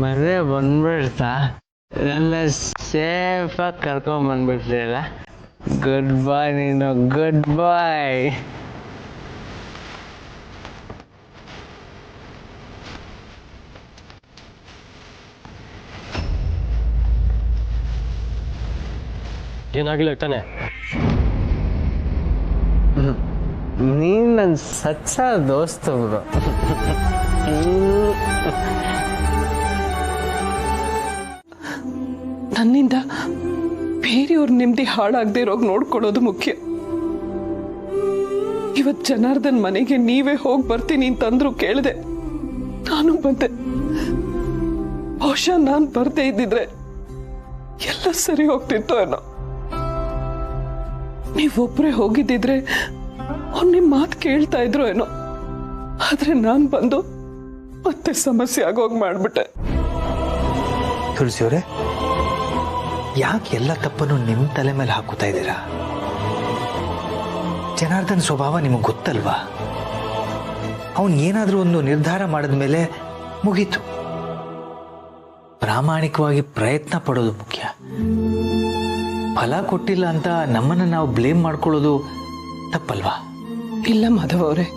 ಮದುವೆ ಬಂದ್ಬಿಡ್ತಾ ಎಲ್ಲ ಸೇಫಾಗಿ ಕರ್ಕೊಂಡ್ ಬಂದ್ಬಿಡ್ತೀರ. ಗುಡ್ ಬಾಯ್ ನೀನು, ಗುಡ್ ಬಾಯ್. ಏನಾಗಿಲ್ಲ ತಾನೆ? ನೀನ್ ನನ್ನ ಸಚ್ಚ ದೋಸ್ತ ಬ್ರೋ. ನನ್ನಿಂದ ಬೇರೆಯವ್ರ ನೆಮ್ಮದಿ ಹಾಳಾಗದೆ ಇರೋಗ್ ನೋಡ್ಕೊಳ್ಳೋದು ಮುಖ್ಯ. ಇವತ್ ಜನಾರ್ದನ್ ಮನೆಗೆ ನೀವೇ ಹೋಗಿ ಬರ್ತೀನಿ ಅಂತಂದ್ರು ಕೇಳಿದೆ, ನಾನು ಬಂದೆ. ಬಹುಶಃ ನಾನು ಬರ್ದೇ ಇದ್ದಿದ್ರೆ ಎಲ್ಲ ಸರಿ ಹೋಗ್ತಿತ್ತು ಏನೋ. ನೀವೊಬ್ರೆ ಹೋಗಿದ್ದಿದ್ರೆ ಅವ್ರು ನಿಮ್ ಮಾತು ಕೇಳ್ತಾ ಇದ್ರು ಏನೋ. ಆದ್ರೆ ನಾನ್ ಬಂದು ಮತ್ತೆ ಸಮಸ್ಯೆ ಆಗೋಗ್ ಮಾಡ್ಬಿಟ್ಟೆ. ತುಳಸಿಯವರೇ, ಯಾಕೆ ಎಲ್ಲ ತಪ್ಪನ್ನು ನಿಮ್ಮ ತಲೆ ಮೇಲೆ ಹಾಕುತ್ತಾ ಇದ್ದೀರಾ? ಜನಾರ್ದನ್ ಸ್ವಭಾವ ನಿಮಗೆ ಗೊತ್ತಲ್ವಾ? ಅವನು ಏನಾದರೂ ಒಂದು ನಿರ್ಧಾರ ಮಾಡಿದ ಮೇಲೆ ಮುಗೀತು. ಪ್ರಾಮಾಣಿಕವಾಗಿ ಪ್ರಯತ್ನ ಪಡೋದು ಮುಖ್ಯ. ಫಲ ಕೊಟ್ಟಿಲ್ಲ ಅಂತ ನಮ್ಮನ್ನು ನಾವು ಬ್ಲೇಮ್ ಮಾಡ್ಕೊಳ್ಳೋದು ತಪ್ಪಲ್ವಾ? ಇಲ್ಲ ಮಾಧವ್ ಅವರೇ,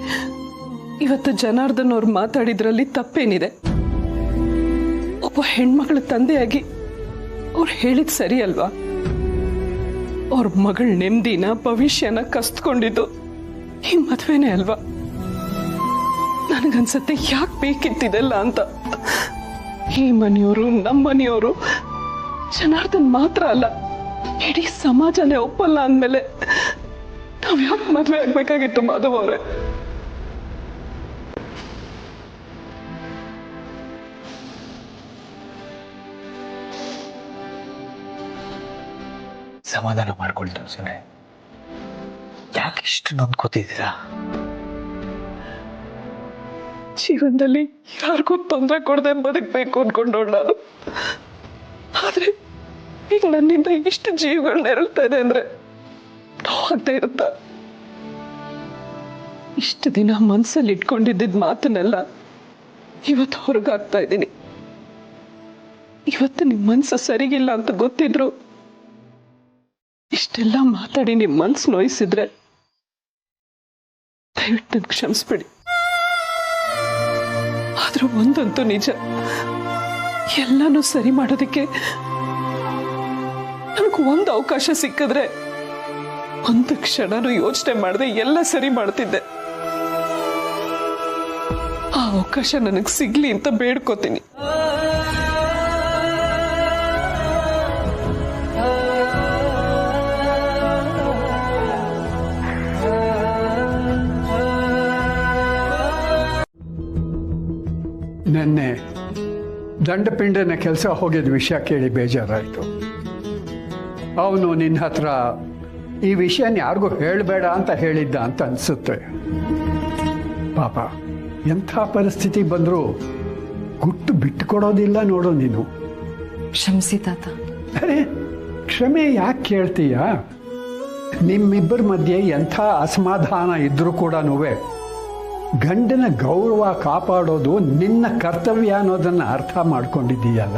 ಇವತ್ತು ಜನಾರ್ದನ್ ಅವ್ರು ಮಾತಾಡಿದ್ರಲ್ಲಿ ತಪ್ಪೇನಿದೆ? ಒಬ್ಬ ಹೆಣ್ಮಗಳ ತಂದೆಯಾಗಿ ಅವ್ರು ಹೇಳಿದ್ ಸರಿ ಅಲ್ವಾ? ಅವ್ರ ಮಗಳ ನೆಮ್ಮದಿನ ಭವಿಷ್ಯನ ಕಸ್ತ್ಕೊಂಡಿದ್ದು ಈ ಮದ್ವೆನೇ ಅಲ್ವಾ? ನನಗನ್ಸತ್ತೆ ಯಾಕೆ ಬೇಕಿತ್ತಿದೆಲ್ಲ ಅಂತ. ಈ ಮನೆಯವರು, ನಮ್ಮ ಮನೆಯವರು, ಜನಾರ್ದನ್ ಮಾತ್ರ ಅಲ್ಲ, ಇಡೀ ಸಮಾಜನೇ ಒಪ್ಪಲ್ಲ ಅಂದ್ಮೇಲೆ ನಾವ್ ಯಾಕೆ ಮದ್ವೆ ಆಗ್ಬೇಕಾಗಿತ್ತು ಮಾಧವ್ ಅವರೇ? ಸಮಾಧಾನ ಮಾಡ್ಕೊಳ್ತಾರೆ ಸುನೆ. ಯಾಕೆ ಇಷ್ಟು ನೊಂದ್ಕೋತಿದ್ದೀರಾ? ಜೀವನದಲ್ಲಿ ಯಾರಿಗೂ ತೊಂದರೆ ಕೊಡದೆ ಬದುಕಬೇಕು ಅನ್ಕೊಂಡೋಳು ನಾನು. ಆದ್ರೆ ಈಗ ನನ್ನಿಂದ ಇಷ್ಟು ಜೀವಗಳು ನೆರಳ್ತಾ ಇದೆ ಅಂದ್ರೆ ನೋವಾಗ್ತಾ ಇರುತ್ತ. ಇಷ್ಟು ದಿನ ಮನ್ಸಲ್ಲಿ ಇಟ್ಕೊಂಡಿದ್ದ ಮಾತನ್ನೆಲ್ಲ ಇವತ್ತು ಹೊರಗಾಗ್ತಾ ಇದ್ದೀನಿ. ಇವತ್ತು ನಿಮ್ ಮನ್ಸು ಸರಿಗಿಲ್ಲ ಅಂತ ಗೊತ್ತಿದ್ರು ಇಷ್ಟೆಲ್ಲ ಮಾತಾಡಿ ನಿಮ್ ಮನ್ಸು ನೋಯಿಸಿದ್ರೆ ದಯವಿಟ್ಟು ನನ್ಗೆ ಕ್ಷಮಿಸ್ಬಿಡಿ. ಆದ್ರೂ ಒಂದಂತೂ ನಿಜ, ಎಲ್ಲಾನು ಸರಿ ಮಾಡೋದಕ್ಕೆ ನನಗೆ ಒಂದು ಅವಕಾಶ ಸಿಕ್ಕಿದ್ರೆ ಒಂದು ಕ್ಷಣನೂ ಯೋಚನೆ ಮಾಡದೆ ಎಲ್ಲ ಸರಿ ಮಾಡ್ತಿದ್ದೆ. ಆ ಅವಕಾಶ ನನಗೆ ಸಿಗ್ಲಿ ಅಂತ ಬೇಡ್ಕೋತೀನಿ. ನೆನ್ನೆ ದಂಡಪಿಂಡನ ಕೆಲಸ ಹೋಗಿದ್ದ ವಿಷಯ ಕೇಳಿ ಬೇಜಾರಾಯಿತು. ಅವನು ನಿನ್ನ ಹತ್ರ ಈ ವಿಷಯನ ಯಾರಿಗೂ ಹೇಳಬೇಡ ಅಂತ ಹೇಳಿದ್ದ ಅಂತ ಅನಿಸುತ್ತೆ. ಪಾಪ, ಎಂಥ ಪರಿಸ್ಥಿತಿ ಬಂದರೂ ಗುಟ್ಟು ಬಿಟ್ಟುಕೊಡೋದಿಲ್ಲ ನೋಡು ನೀನು. ಕ್ಷಮಿಸಿ ತಾತ. ಅರೆ, ಕ್ಷಮೆ ಯಾಕೆ ಕೇಳ್ತೀಯ? ನಿಮ್ಮಿಬ್ಬರ ಮಧ್ಯೆ ಎಂಥ ಅಸಮಾಧಾನ ಇದ್ರೂ ಕೂಡ ಗಂಡನ ಗೌರವ ಕಾಪಾಡೋದು ನಿನ್ನ ಕರ್ತವ್ಯ ಅನ್ನೋದನ್ನ ಅರ್ಥ ಮಾಡ್ಕೊಂಡಿದ್ದೀಯಲ್ಲ.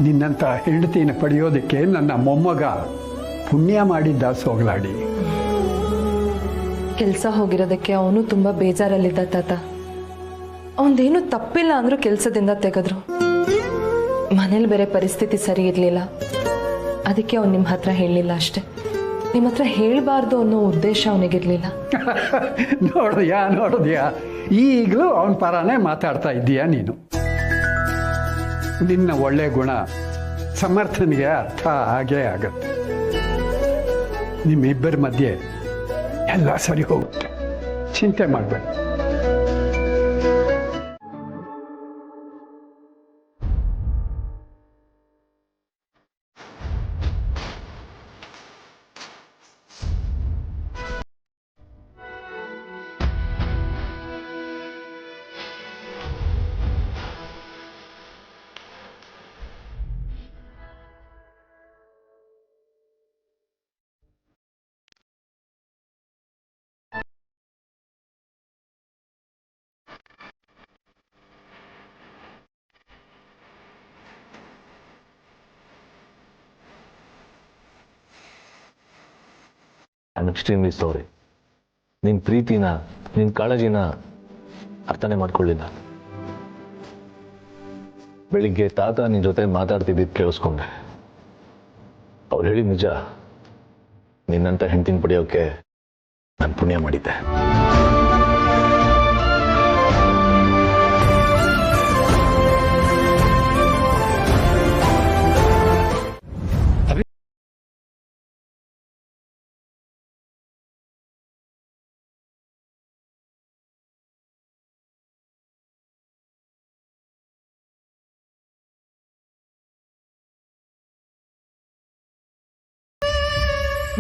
ನಿನ್ನಂತ ಹೆಂಡತಿನ ಪಡೆಯೋದಕ್ಕೆ ನನ್ನ ಮೊಮ್ಮಗ ಪುಣ್ಯ ಮಾಡಿದ್ದ ಸೋಗಲಾಡಿ. ಕೆಲಸ ಹೋಗಿರೋದಕ್ಕೆ ಅವನು ತುಂಬಾ ಬೇಜಾರಲ್ಲಿದ್ದ ತಾತ. ಅವನದೇನು ತಪ್ಪಿಲ್ಲ ಅಂದ್ರೂ ಕೆಲಸದಿಂದ ತೆಗೆದ್ರು. ಮನೇಲಿ ಬೇರೆ ಪರಿಸ್ಥಿತಿ ಸರಿ ಇರಲಿಲ್ಲ, ಅದಕ್ಕೆ ಅವ್ನು ನಿಮ್ಮ ಹತ್ರ ಹೇಳಲಿಲ್ಲ ಅಷ್ಟೆ. ನಿಮ್ಮ ಹತ್ರ ಹೇಳಬಾರ್ದು ಅನ್ನೋ ಉದ್ದೇಶ ಅವನಿಗಿರ್ಲಿಲ್ಲ. ನೋಡಿದ್ಯಾ ಈಗಲೂ ಅವನ ಪರಾನೇ ಮಾತಾಡ್ತಾ ಇದ್ದೀಯಾ ನೀನು. ನಿನ್ನ ಒಳ್ಳೆ ಗುಣ ಸಮರ್ಥನಿಗೆ ಅರ್ಥ ಆಗೇ ಆಗತ್ತೆ. ನಿಮ್ಮಿಬ್ಬರ ಮಧ್ಯೆ ಎಲ್ಲ ಸರಿ ಹೋಗುತ್ತೆ, ಚಿಂತೆ ಮಾಡಬೇಡ. I am extremely sorry. ನಿನ್ನ ಪ್ರೀತಿನ, ನಿನ್ನ ಕಾಳಜಿನ ಅರ್ಥನೇ ಮಾಡ್ಕೊಳ್ಳಿಲ್ಲ. ಬೆಳಿಗ್ಗೆ ತಾತ ನಿನ್ನ ಜೊತೆ ಮಾತಾಡ್ತಿದ್ದಿದ್ದು ಕೇಳಿಸ್ಕೊಂಡೆ. ಅವ್ರು ಹೇಳಿದ ನಿಜ. ನಿನ್ನಂತ ಹೆಂಡತಿನ ಪಡೆಯೋಕೆ ನಾನು ಪುಣ್ಯ ಮಾಡಿದ್ದೆ.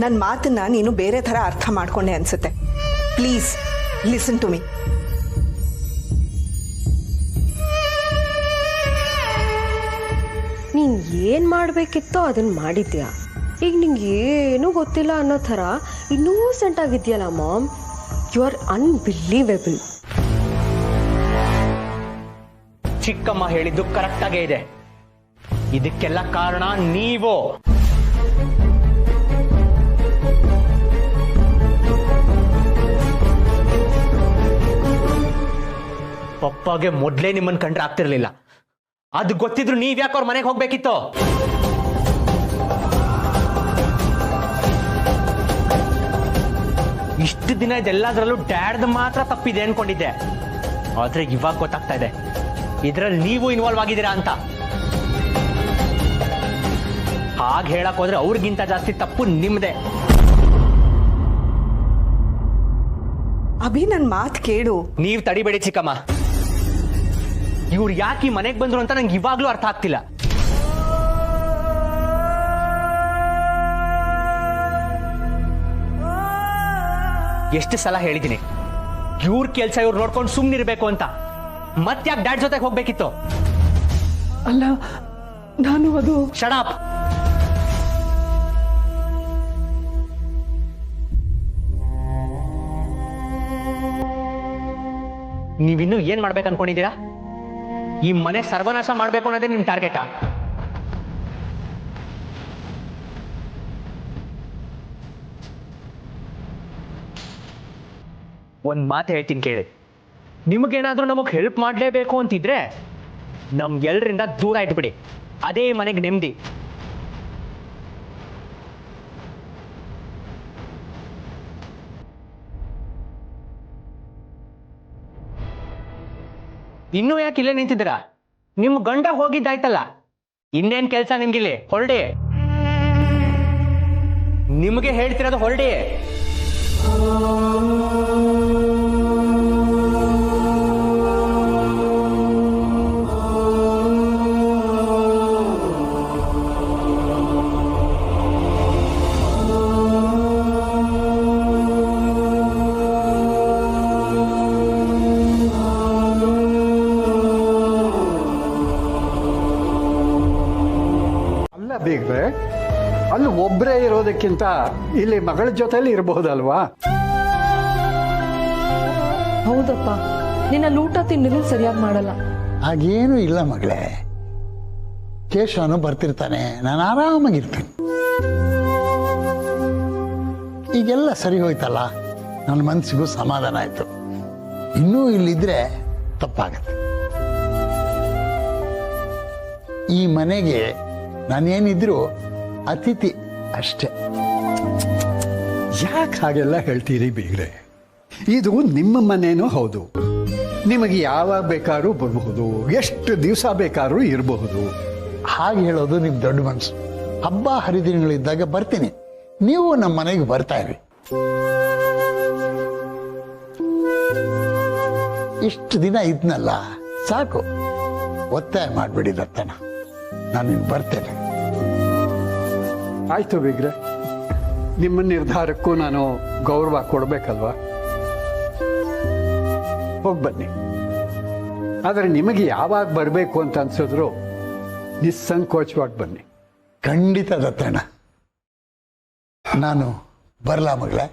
ನನ್ನ ಮಾತನ್ನ ನೀನು ಬೇರೆ ಥರ ಅರ್ಥ ಮಾಡ್ಕೊಂಡೆ ಅನ್ಸುತ್ತೆ. Please listen to me. ನೀನು ಏನು ಮಾಡಬೇಕಿತ್ತೋ ಅದನ್ನು ಮಾಡಿದ್ಯಾ. ಈಗ ನಿಂಗೆ ಏನೂ ಗೊತ್ತಿಲ್ಲ ಅನ್ನೋ ಥರ ಇನ್ನೂಸೆಂಟ್ ಆಗಿದೆಯಲ್ಲ ಮಾಮ್. You are unbelievable. ಚಿಕ್ಕಮ್ಮ ಹೇಳಿದ್ದು ಕರೆಕ್ಟಾಗೇ ಇದೆ. ಇದಕ್ಕೆಲ್ಲ ಕಾರಣ ನೀವು. ಪಪ್ಪಾಗೆ ಮೊದಲೇ ನಿಮ್ಮನ್ನು ಕಂಡ್ರೆ ಆಗ್ತಿರ್ಲಿಲ್ಲ. ಅದು ಗೊತ್ತಿದ್ರು ನೀವ್ಯಾಕೆ ಅವ್ರ ಮನೆಗೆ ಹೋಗ್ಬೇಕಿತ್ತು? ಇಷ್ಟು ದಿನ ಇದೆಲ್ಲದರಲ್ಲೂ ಡ್ಯಾಡ್ದು ಮಾತ್ರ ತಪ್ಪಿದೆ ಅನ್ಕೊಂಡಿದ್ದೆ. ಆದ್ರೆ ಇವಾಗ ಗೊತ್ತಾಗ್ತಾ ಇದೆ ಇದರಲ್ಲಿ ನೀವು ಇನ್ವಾಲ್ವ್ ಆಗಿದ್ದೀರಾ ಅಂತ. ಹಾಗೆ ಹೇಳಕ್ ಹೋದ್ರೆ ಅವ್ರಿಗಿಂತ ಜಾಸ್ತಿ ತಪ್ಪು ನಿಮ್ದೆ. ಅಭಿ, ನನ್ನ ಮಾತು ಕೇಳು. ನೀವ್ ತಡಿಬೇಡಿ ಚಿಕ್ಕಮ್ಮ. ಇವ್ರು ಯಾಕೆ ಈ ಮನೆಗೆ ಬಂದ್ರು ಅಂತ ನಂಗೆ ಇವಾಗ್ಲೂ ಅರ್ಥ ಆಗ್ತಿಲ್ಲ. ಎಷ್ಟು ಸಲ ಹೇಳಿದ್ದೀನಿ ಇವ್ರ ಕೆಲ್ಸ ಇವ್ರು ನೋಡ್ಕೊಂಡು ಸುಮ್ನಿರ್ಬೇಕು ಅಂತ. ಮತ್ತ್ಯಾಕೆ ಡ್ಯಾಡ್ ಜೊತೆಗೆ ಹೋಗ್ಬೇಕಿತ್ತು? ಅಲ್ಲ, ನಾನು ಅದು ಶಡಾಪ್. ನೀವಿನ್ನೂ ಏನ್ ಮಾಡ್ಬೇಕು ಅನ್ಕೊಂಡಿದ್ದೀರಾ? ಈ ಮನೆ ಸರ್ವನಾಶ ಮಾಡ್ಬೇಕು ಅನ್ನೋದೇ ನಿಮ್ ಟಾರ್ಗೆಟಾ? ಒಂದ್ ಮಾತು ಹೇಳ್ತೀನಿ ಕೇಳಿ. ನಿಮಗೇನಾದ್ರೂ ನಮಗ್ ಹೆಲ್ಪ್ ಮಾಡ್ಲೇಬೇಕು ಅಂತಿದ್ರೆ ನಮ್ಗೆಲ್ರಿಂದ ದೂರ ಇಟ್ಬಿಡಿ. ಅದೇ ಮನೆಗೆ ನೆಮ್ಮದಿ. ಇನ್ನೂ ಯಾಕೆ ಇಲ್ಲೇ ನಿಂತಿದ್ದೀರಾ? ನಿಮ್ ಗಂಡ ಹೋಗಿದ್ದಾಯ್ತಲ್ಲ, ಇನ್ನೇನ್ ಕೆಲಸ ನಿಮ್ಗಿಲ್ಲಿ? ಹೊರಡಿ. ನಿಮಗೆ ಹೇಳ್ತಿರೋದು ಹೊರಡಿ. ಬೀಗ್ರೆ, ಅಲ್ಲಿ ಒಬ್ಬರೇ ಇರೋದಕ್ಕಿಂತ ಇಲ್ಲಿ ಮಗಳ ಜೊತೆಲಿ ಇರಬಹುದಲ್ವಾ? ಹೌದಪ್ಪ, ನಿನ್ನ ಊಟ ತಿಂಡಿನೂ ಸರಿಯಾಗಿ ಮಾಡಲ್ಲ. ಹಾಗೇನೂ ಇಲ್ಲ ಮಗಳೇ, ಕೇಶವನು ಬರ್ತಿರ್ತಾನೆ, ನಾನು ಆರಾಮಾಗಿರ್ತೀನಿ. ಈಗೆಲ್ಲ ಸರಿ ಹೋಯ್ತಲ್ಲ, ನನ್ನ ಮನಸ್ಸಿಗೂ ಸಮಾಧಾನ ಆಯ್ತು. ಇನ್ನೂ ಇಲ್ಲಿದ್ರೆ ತಪ್ಪಾಗತ್ತೆ. ಈ ಮನೆಗೆ ನಾನೇನಿದ್ರು ಅತಿಥಿ ಅಷ್ಟೇ. ಯಾಕೆ ಹಾಗೆಲ್ಲ ಹೇಳ್ತೀರಿ ಬೀಗ್ರೆ? ಇದು ನಿಮ್ಮ ಮನೇನೂ ಹೌದು. ನಿಮಗೆ ಯಾವಾಗ ಬೇಕಾದ್ರೂ ಬರಬಹುದು, ಎಷ್ಟು ದಿವಸ ಬೇಕಾದ್ರೂ ಇರಬಹುದು. ಹಾಗೆ ಹೇಳೋದು ನಿಮ್ಮ ದೊಡ್ಡ ಮನಸ್ಸು. ಹಬ್ಬ ಹರಿದಿನಗಳಿದ್ದಾಗ ಬರ್ತೀನಿ, ನೀವು ನಮ್ಮ ಮನೆಗೆ ಬರ್ತಾ ಇರಿ. ಇಷ್ಟು ದಿನ ಇದ್ನಲ್ಲ, ಸಾಕು. ಒತ್ತಾಯ ಮಾಡಿಬಿಡಿ ದತ್ತಣ್ಣ, ನಾನು ಇನ್ನು ಬರ್ತೇನೆ. ಆಯ್ತು ಬೀಗ್ರೆ, ನಿಮ್ಮ ನಿರ್ಧಾರಕ್ಕೂ ನಾನು ಗೌರವ ಕೊಡ್ಬೇಕಲ್ವಾ? ಹೋಗಿ ಬನ್ನಿ. ಆದರೆ ನಿಮಗೆ ಯಾವಾಗ ಬರಬೇಕು ಅಂತ ಅನ್ಸಿದ್ರು ನಿಸ್ಸಂಕೋಚವಾಗಿ ಬನ್ನಿ. ಖಂಡಿತ ದತ್ತಣ್ಣ, ನಾನು ಬರಲಾ ಮಗಳೇ?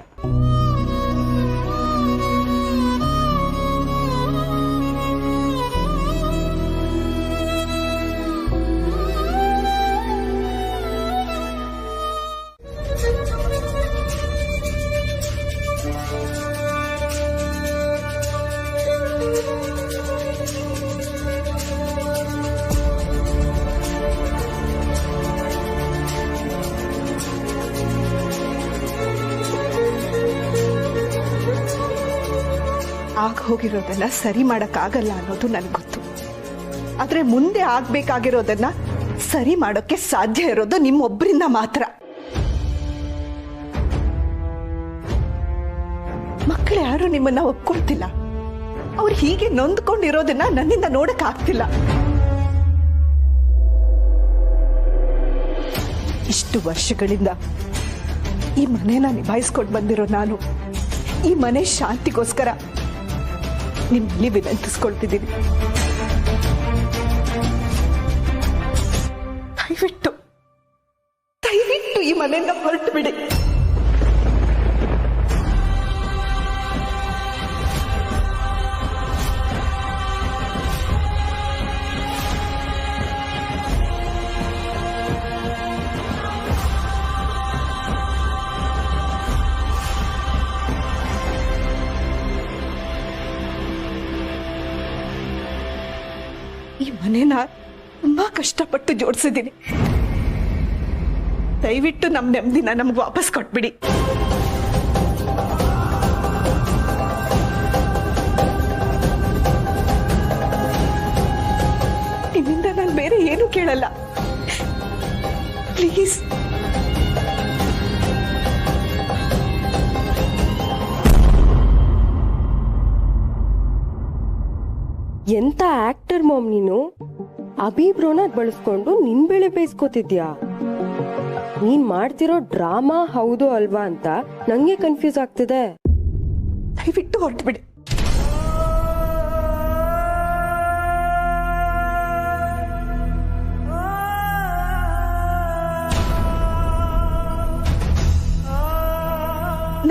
ಆಗ ಹೋಗಿರೋದನ್ನ ಸರಿ ಮಾಡಕ್ಕಾಗಲ್ಲ ಅನ್ನೋದು ನನಗೆ ಗೊತ್ತು. ಆದ್ರೆ ಮುಂದೆ ಆಗ್ಬೇಕಾಗಿರೋದನ್ನ ಸರಿ ಮಾಡೋಕ್ಕೆ ಸಾಧ್ಯ ಇರೋದು ನಿಮ್ಮೊಬ್ಬರಿಂದ ಮಾತ್ರ. ಮಕ್ಕಳು ಯಾರು ನಿಮ್ಮನ್ನ ಒಪ್ಕೊಳ್ತಿಲ್ಲ. ಅವ್ರು ಹೀಗೆ ನೊಂದ್ಕೊಂಡಿರೋದನ್ನ ನನ್ನಿಂದ ನೋಡಕ್ ಆಗ್ತಿಲ್ಲ. ಇಷ್ಟು ವರ್ಷಗಳಿಂದ ಈ ಮನೇನ ನಿಭಾಯಿಸ್ಕೊಂಡು ಬಂದಿರೋ ನಾನು ಈ ಮನೆ ಶಾಂತಿಗೋಸ್ಕರ ನಿಮ್ಮಲ್ಲಿ ವಿನಂತಿಸ್ಕೊಳ್ತಿದ್ದೀನಿ. ದಯವಿಟ್ಟು ದಯವಿಟ್ಟು ಈ ಮನೆಯಿಂದ ಹೊರಟು ಬಿಡಿ. ಈ ಮನೇನ ತುಂಬಾ ಕಷ್ಟಪಟ್ಟು ಜೋಡಿಸಿದ್ದೀನಿ. ದಯವಿಟ್ಟು ನಮ್ಮ ನೆಮ್ಮದಿನ ನಮ್ಗೆ ವಾಪಸ್ ಕೊಟ್ಬಿಡಿ. ನಿಮ್ಮಿಂದ ನಾನು ಬೇರೆ ಏನು ಕೇಳಲ್ಲ. ಪ್ಲೀಸ್. ಎಂತ ಆಕ್ಟರ್ ಮಾಮ್ ನೀನು? ಅಭಿಬ್ರೋನ ಬಳಸ್ಕೊಂಡು ನಿನ್ ಬೆಳೆ ಬೇಯಿಸ್ಕೋತಿದ್ಯಾ? ನೀನ್ ಮಾಡ್ತಿರೋ ಡ್ರಾಮಾ ಹೌದು ಅಲ್ವಾ ಅಂತ ನಂಗೆ ಕನ್ಫ್ಯೂಸ್ ಆಗ್ತಿದೆ. ದಯವಿಟ್ಟು ಹೊರಟ್ಬಿಡಿ.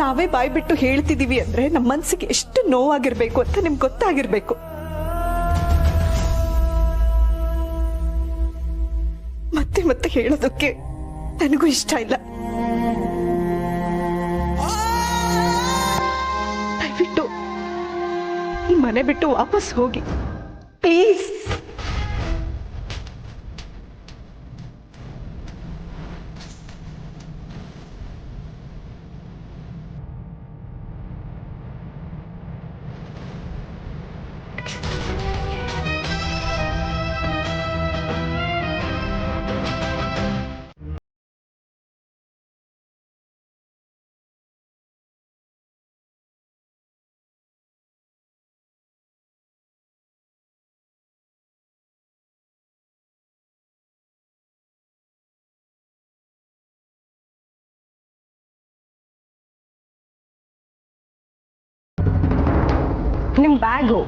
ನಾವೇ ಬಾಯ್ ಬಿಟ್ಟು ಹೇಳ್ತಿದೀವಿ ಅಂದ್ರೆ ನಮ್ಮ ಮನ್ಸಿಗೆ ಎಷ್ಟು ನೋವಾಗಿರ್ಬೇಕು ಅಂತ ನಿಮ್ಗೆ ಗೊತ್ತಾಗಿರ್ಬೇಕು. ಮತ್ತೆ ಮತ್ತೆ ಹೇಳೋದಕ್ಕೆ ನನಗೂ ಇಷ್ಟ ಇಲ್ಲ. ದಯವಿಟ್ಟು ಈ ಮನೆ ಬಿಟ್ಟು ವಾಪಸ್ ಹೋಗಿ ಪ್ಲೀಸ್. ನಿಮ್ ಬ್ಯಾಗು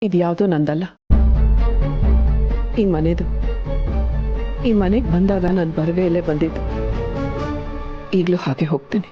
ಇದು ಯಾವುದೋ ನಂದಲ್ಲ, ಈ ಮನೆದು. ಈ ಮನೆಗೆ ಬಂದಾಗ ನಾನು ಬರವೇಲೇ ಬಂದಿದ್ದು. ಈಗಲೂ ಹಾಗೆ ಹೋಗ್ತೀನಿ.